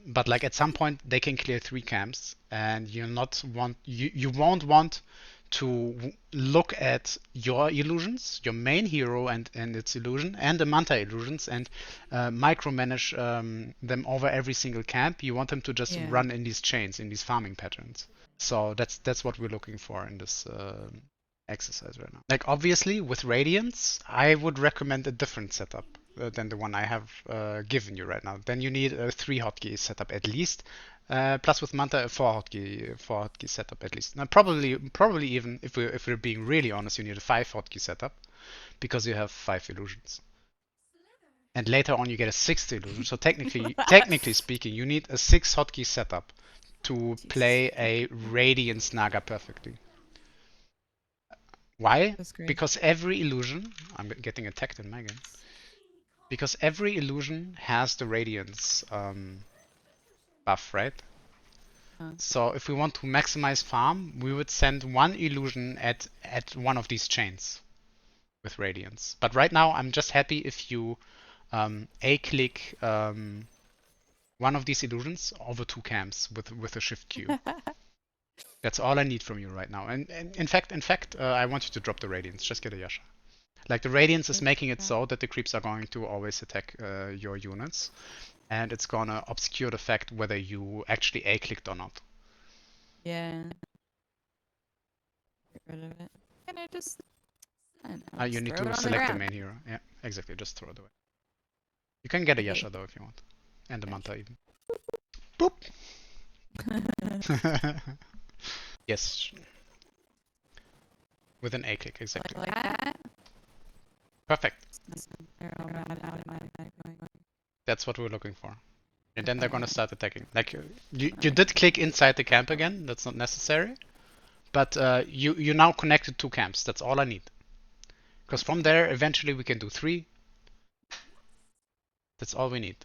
But like at some point they can clear three camps, and you won't want to look at your illusions, your main hero and its illusion, and the Manta illusions, and micromanage them over every single camp. You want them to just Yeah. run in these chains, in these farming patterns. So that's what we're looking for in this exercise right now. Like obviously with Radiance, I would recommend a different setup than the one I have given you right now. Then you need a 3 hotkey setup at least. Plus with Manta a 4 hotkey setup at least. Now probably even if we're being really honest, you need a 5 hotkey setup because you have 5 illusions. And later on you get a 6th illusion. So technically speaking, you need a 6 hotkey setup to Jesus. play a Radiance Naga perfectly. Why? That's great. Because every illusion, I'm getting attacked in my game, because every illusion has the radiance buff, right? Uh, So if we want to maximize farm, we would send one illusion at one of these chains with radiance. But right now, I'm just happy if you A-click one of these illusions over two camps with a shift Q. That's all I need from you right now. And in fact, I want you to drop the radiance. Just get a Yasha. Like the radiance is making it so that the creeps are going to always attack your units, and it's gonna obscure the fact whether you actually A-clicked or not. yeah. Get rid of it. Can I just? I don't know. You Just need throw to it on the select the ground. main hero. Yeah, exactly. Just throw it away. You can get a Yeah. Yasha though if you want, and a Yeah, Manta even. sure. Boop. Yes, with an A-click, exactly. Like that. Perfect. They're all automatic going. That's what we're looking for. And then they're Okay. gonna start attacking. Like you did click inside the camp again. That's not necessary. But you now connected two camps. That's all I need. Because from Okay. there, eventually we can do three. That's all we need.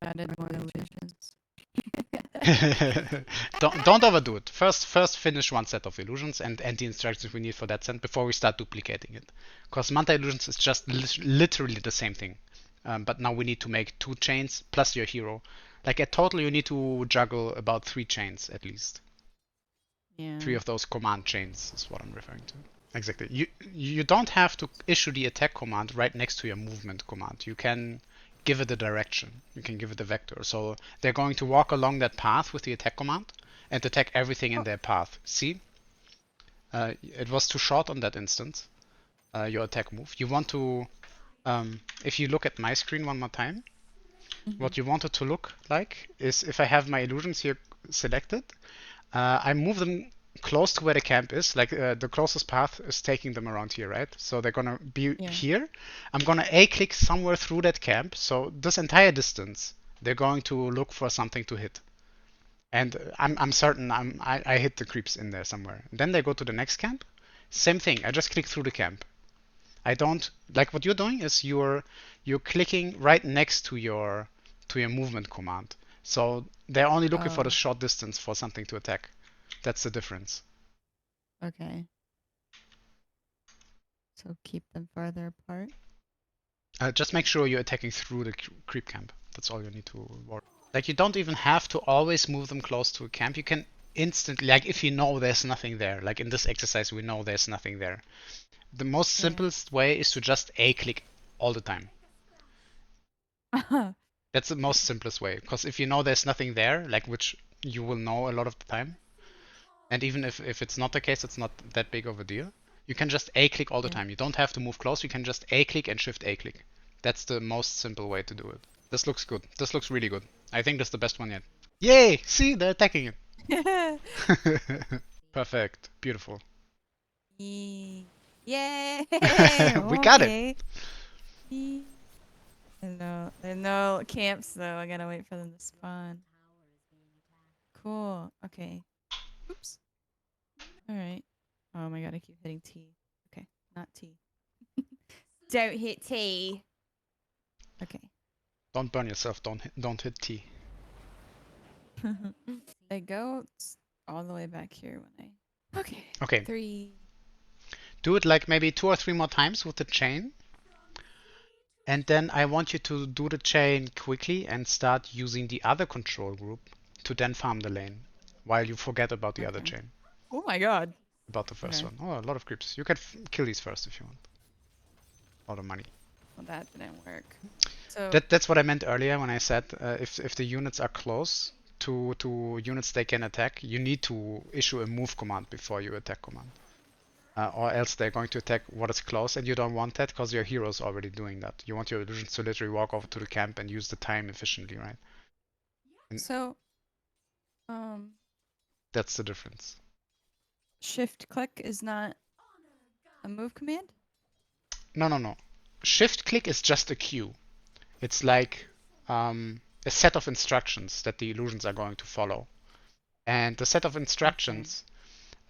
Added more illusions. don't overdo it. First finish one set of illusions and the instructions we need for that set before we start duplicating it. Because Manta illusions is just literally the same thing. But now we need to make two chains plus your hero. Like at total, you need to juggle about three chains at least. Yeah. Three of those command chains is what I'm referring to. Exactly. You don't have to issue the attack command right next to your movement command. You can give it a direction. You can give it a vector. So they're going to walk along that path with the attack command and attack everything in Oh. their path. See? It was too short on that instance, your attack move. You want to, if you look at my screen one more time, Mm-hmm. what you want it to look like is if I have my illusions here selected, I move them close to where the camp is. Like the closest path is taking them around here, right? So they're gonna be Yeah. here. I'm gonna A-click somewhere through that camp. So this entire distance, they're going to look for something to hit. And I'm certain I hit the creeps in there somewhere. Then they go to the next camp. Same thing. I just click through the camp. I don't like what you're doing is you're clicking right next to your movement command. So they're only looking for the Oh. short distance for something to attack. That's the difference. Okay. So keep them farther apart. Just make sure you're attacking through the creep camp. That's all you need to worry. Like you don't even have to always move them close to a camp. You can instantly, like if you know there's nothing there. Like in this exercise, we know there's nothing there. The most Yeah. simplest way is to just A-click all the time. That's the most Okay. simplest way. Because if you know there's nothing there, like which you will know a lot of the time, and even if it's not the case, it's not that big of a deal. You can just A-click all the Yeah. time. You don't have to move close. You can just A-click and shift A-click. That's the most simple way to do it. This looks good. This looks really good. I think that's the best one yet. Yay! See, they're attacking it. Perfect. Beautiful. Yay! We got it. Okay. There's no camps though. I gotta wait for them to spawn. Cool. Okay. Oops. All right. Oh my god, I keep hitting T. Okay, not T. Don't hit T. Okay. Don't burn yourself. Don't hit T. They go all the way back here when I. Okay. Okay. 3. Do it like maybe two or three more times with the chain. And then I want you to do the chain quickly and start using the other control group to then farm the lane while you forget about the other Okay. chain, Oh my god. about the first Okay. one. Oh, a lot of creeps. You can kill these first if you want. A lot of money. Well, that didn't work. So. That's what I meant earlier when I said if the units are close to units they can attack, you need to issue a move command before you attack command. Or else they're going to attack what is close, and you don't want that because your hero is already doing that. You want your illusions to literally walk over to the camp and use the time efficiently, right? And So. Um. that's the difference. Shift click is not a move command. No. Shift click is just a cue. It's like a set of instructions that the illusions are going to follow. And the set of Okay. instructions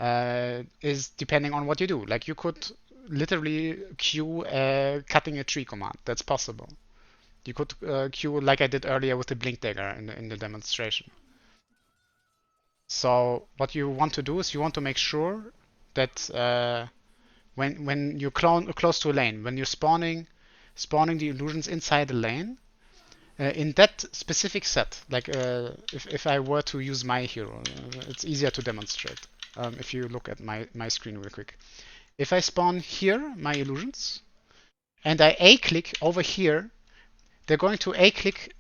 is depending on what you do. Like you could literally queue cutting a tree command. That's possible. You could queue like I did earlier with the blink dagger in the demonstration. So what you want to do is you want to make sure that when you're close to a lane, when you're spawning the illusions inside the lane, in that specific set, like if I were to use my hero, it's easier to demonstrate. If you look at my screen real quick. If I spawn here, my illusions, and I A-click over here, they're going to A-click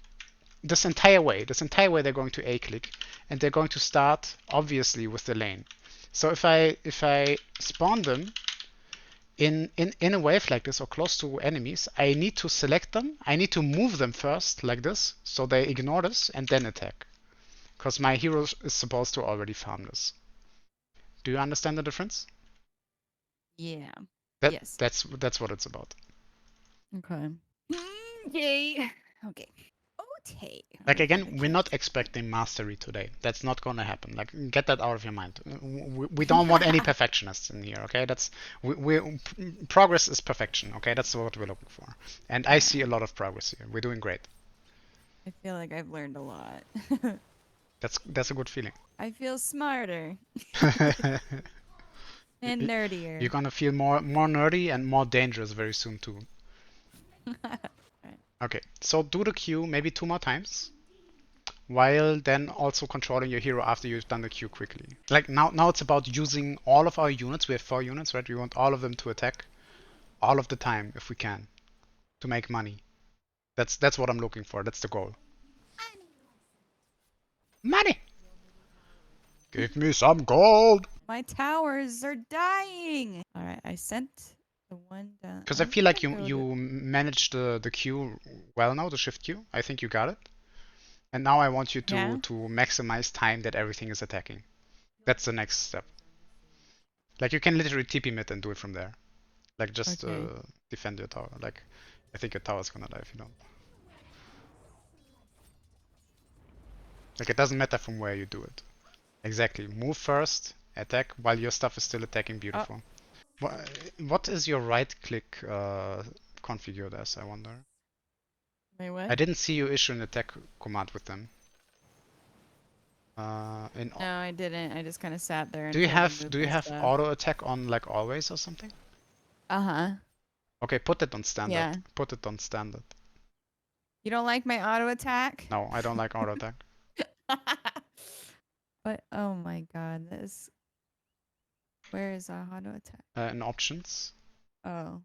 this entire way. This entire way they're going to A-click, and they're going to start obviously with the lane. So if I spawn them in a wave like this or close to enemies, I need to select them. I need to move them first like this, so they ignore this and then attack. Because my hero is supposed to already farm this. Do you understand the difference? Yeah. That Yes. that's what it's about. Okay. Yay. Okay. Okay. Let Like me find a again, we're camp. not expecting mastery today. That's not gonna happen. Like get that out of your mind. We don't want any perfectionists in here. Okay, that's progress is perfection. Okay, that's what we're looking for. And I Yeah. see a lot of progress here. We're doing great. I feel like I've learned a lot. That's a good feeling. I feel smarter and You're nerdier. gonna feel more nerdy and more dangerous very soon too. Right. Okay, so do the Q maybe 2 more times, while then also controlling your hero after you've done the Q quickly. Like now it's about using all of our units. We have 4 units, right? We want all of them to attack all of the time if we can to make money. That's what I'm looking for. That's the goal. Money. Give me some gold. My towers are dying. All right, I sent the one down. Because I I'm feel like gonna you go to. you managed the Q well now, the shift Q. I think you got it. And now I want you Yeah. to maximize time that everything is attacking. That's the next step. Like you can literally TP mid and do it from there. Like just Okay. defend your tower. Like I think your tower's gonna die if you don't. Like it doesn't matter from where you do it. Exactly. Move first, attack while your stuff is still attacking. Oh, Beautiful. What is your right click configured as? I wonder. my what? I didn't see you issue an attack command with them. In No, I didn't. I just kind of sat there do you until they have moved do you my have stuff. auto attack on like always or something? Uh-huh. Okay, put it on standard. Yeah. Put it on standard. You don't like my auto attack? No, I don't like auto attack. But oh my god, this. Where is our auto attack? In options. Oh,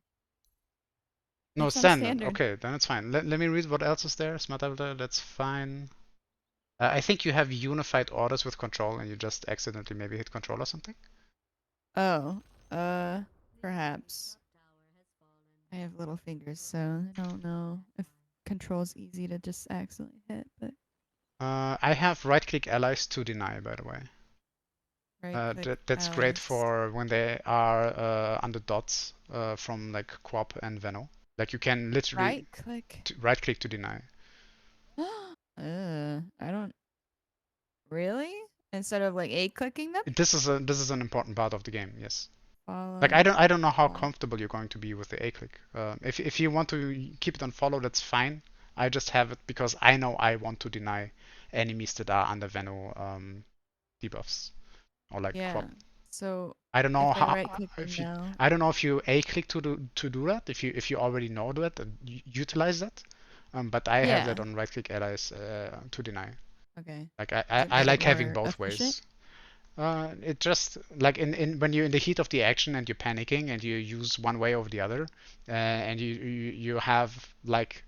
No, it's on standard. standard. Okay, then it's fine. Let me read what else is there. Smart avatar, that's fine. I think you have unified orders with control and you just accidentally maybe hit control or something. Oh, uh, perhaps. I have little fingers, so I don't know if control's easy to just accidentally hit, but I have right click allies to deny, by the way. right click That's great allies. for when they are under dots from like Quap and Veno. Like you can literally Right click. right click to deny. I don't really. Instead of like a clicking them, This is an important part of the game. Yes. Like follow. I don't know how All. comfortable you're going to be with the A click. If you want to keep it on follow, that's fine. I just have it because I know I want to deny enemies that are under Veno debuffs or like Yeah. Quap. So I don't know if I how right click them if you now. I don't know if you A click to do that. If you already know that and utilize that. But I have that Yeah. on right click allies to deny. Okay. Like Does it I make it like having more both efficient? ways. It just like in when you're in the heat of the action and you're panicking and you use one way over the other, and you have like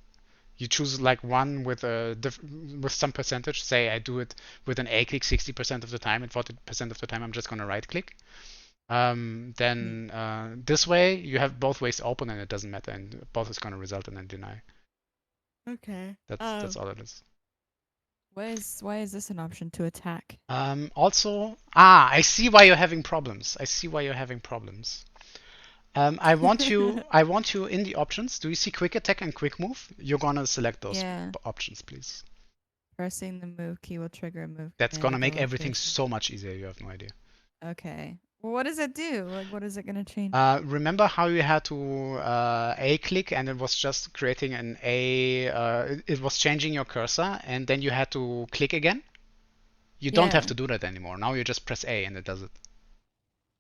you choose like one with with some percentage. Say I do it with an A click 60% of the time, and 40% of the time I'm just gonna right click. Hmm. Then this way you have both ways open and it doesn't matter, and both is gonna result in a deny. Okay. That's all it is. Why is this an option to attack? Also, I see why you're having problems. I see why you're having problems. I want you in the options. Do you see quick attack and quick move? You're gonna select those Yeah. options, please. Pressing the move key will trigger a move That's command gonna at the make everything location. so much easier. You have no idea. Okay. Well, what does it do? Like, what is it gonna change? Remember how you had to A click and it was just creating an A, it was changing your cursor and then you had to click again? You don't have Yeah. to do that anymore. Now you just press A and it does it.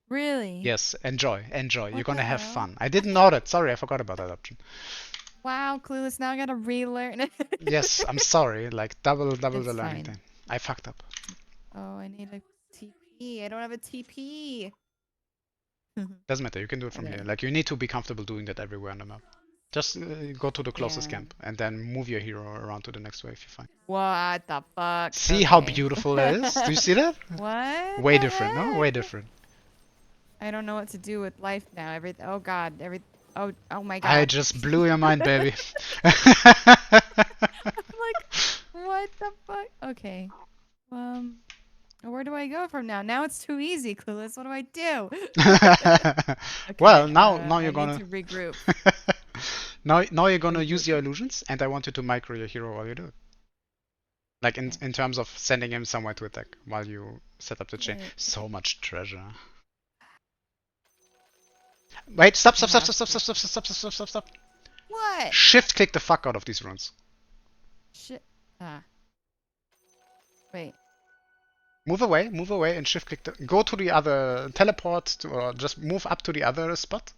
Really? Yes, enjoy, enjoy. You're What the gonna have hell? fun. I didn't know that. Sorry, I forgot about that option. Wow, clueless. Now I gotta relearn it. Yes, I'm sorry. Like double the It's learning fine. time. I fucked up. Oh, I need a TP. I don't have a TP. Doesn't matter. You can do it from here. Okay. Like you need to be comfortable doing that everywhere on the map. Just go to the closest Yeah. camp and then move your hero around to the next wave. You're fine. What the fuck? See how Okay. beautiful that is? Do you see that? What Way the different, no? Way heck? different. I don't know what to do with life now. Oh god, oh my I god. just blew your mind, baby. I'm like, what the fuck? Okay. Um, where do I go from now? Now it's too easy, clueless. What do I do? Well, Okay, now I you're need gonna to regroup. now you're gonna use Regroup. your illusions, and I want you to micro your hero while you do it. Like Okay. in terms of sending him somewhere to attack while you set up the chain. Right. So much treasure. Wait, stop, I stop, stop, have stop, stop, to. stop, stop, stop, stop, stop, stop, stop. What? Shift click the fuck out of these runes. Shit. Ah. Wait. Move away, and shift click. Go to the other teleport, or just move up to the other spot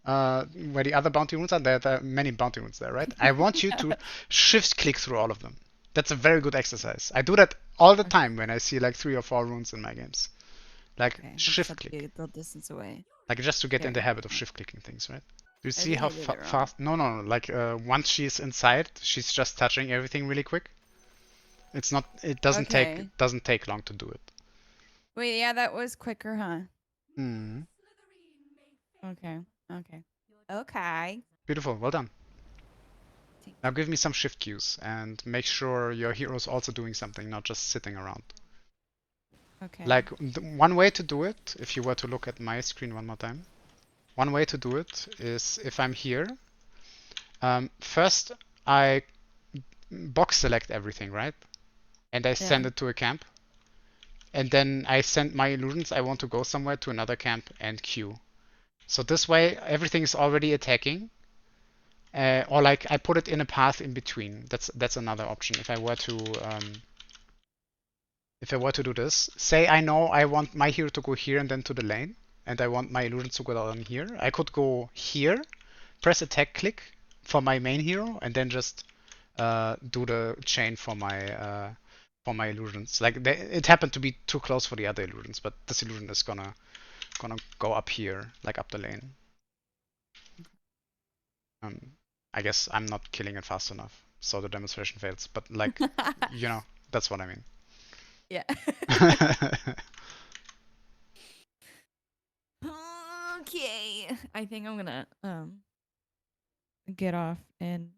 where the other bounty runes are. There are many bounty runes there, right? I want you to shift click through all of them. That's a very good exercise. I do that all the Okay. time when I see like 3 or 4 runes in my games. Like Okay. Let's shift set click, the distance away. like just to get in Here. the habit of shift clicking things, right? Do you I see think how I did it wrong. fast? No, no, no. Like once she's inside, she's just touching everything really quick. It's not. It Okay. doesn't take long to do it. Wait, yeah, that was quicker, huh? Hmm. Okay. Okay. Okay. Beautiful. Well done. Thank Now give me some shift cues and make sure your hero's also doing something, not just sitting around. you. Okay. Like one way to do it, if you were to look at my screen one more time, one way to do it is if I'm here, first I box select everything, right? And I Yeah. send it to a camp. And then I send my illusions. I want to go somewhere to another camp and queue. So this way, everything is already attacking. Or like I put it in a path in between. That's another option. If I were to do this, say I know I want my hero to go here and then to the lane, and I want my illusions to go down here. I could go here, press attack click for my main hero, and then just do the chain for my illusions. Like it happened to be too close for the other illusions, but this illusion is gonna go up here, like up the lane. Um, I guess I'm not killing it fast enough, so the demonstration fails. But like, that's what I mean. Yeah. Okay. I think I'm gonna get off and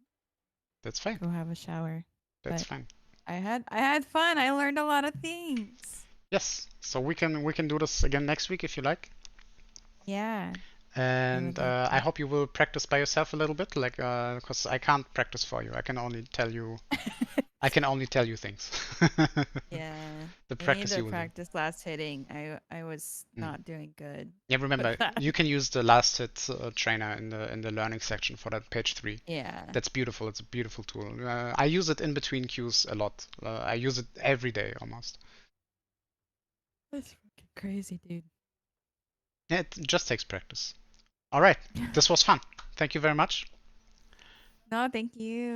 That's fine. go have a shower. That's But fine. I had fun. I learned a lot of things. Yes. So we can do this again next week if you like. Yeah, I And would like I hope you will practice by yourself a little bit, like because I can't practice for you. I can only tell you things. Yeah. The I need practice to you will do. practice last hitting. I was Mm. not doing good Yeah, with remember that. you can use the last hit trainer in the learning section for that page 3. Yeah. That's beautiful. It's a beautiful tool. I use it in between queues a lot. I use it every day almost. That's fucking crazy, dude. Yeah, it just takes practice. All right, this was fun. Thank you very much. No, thank you.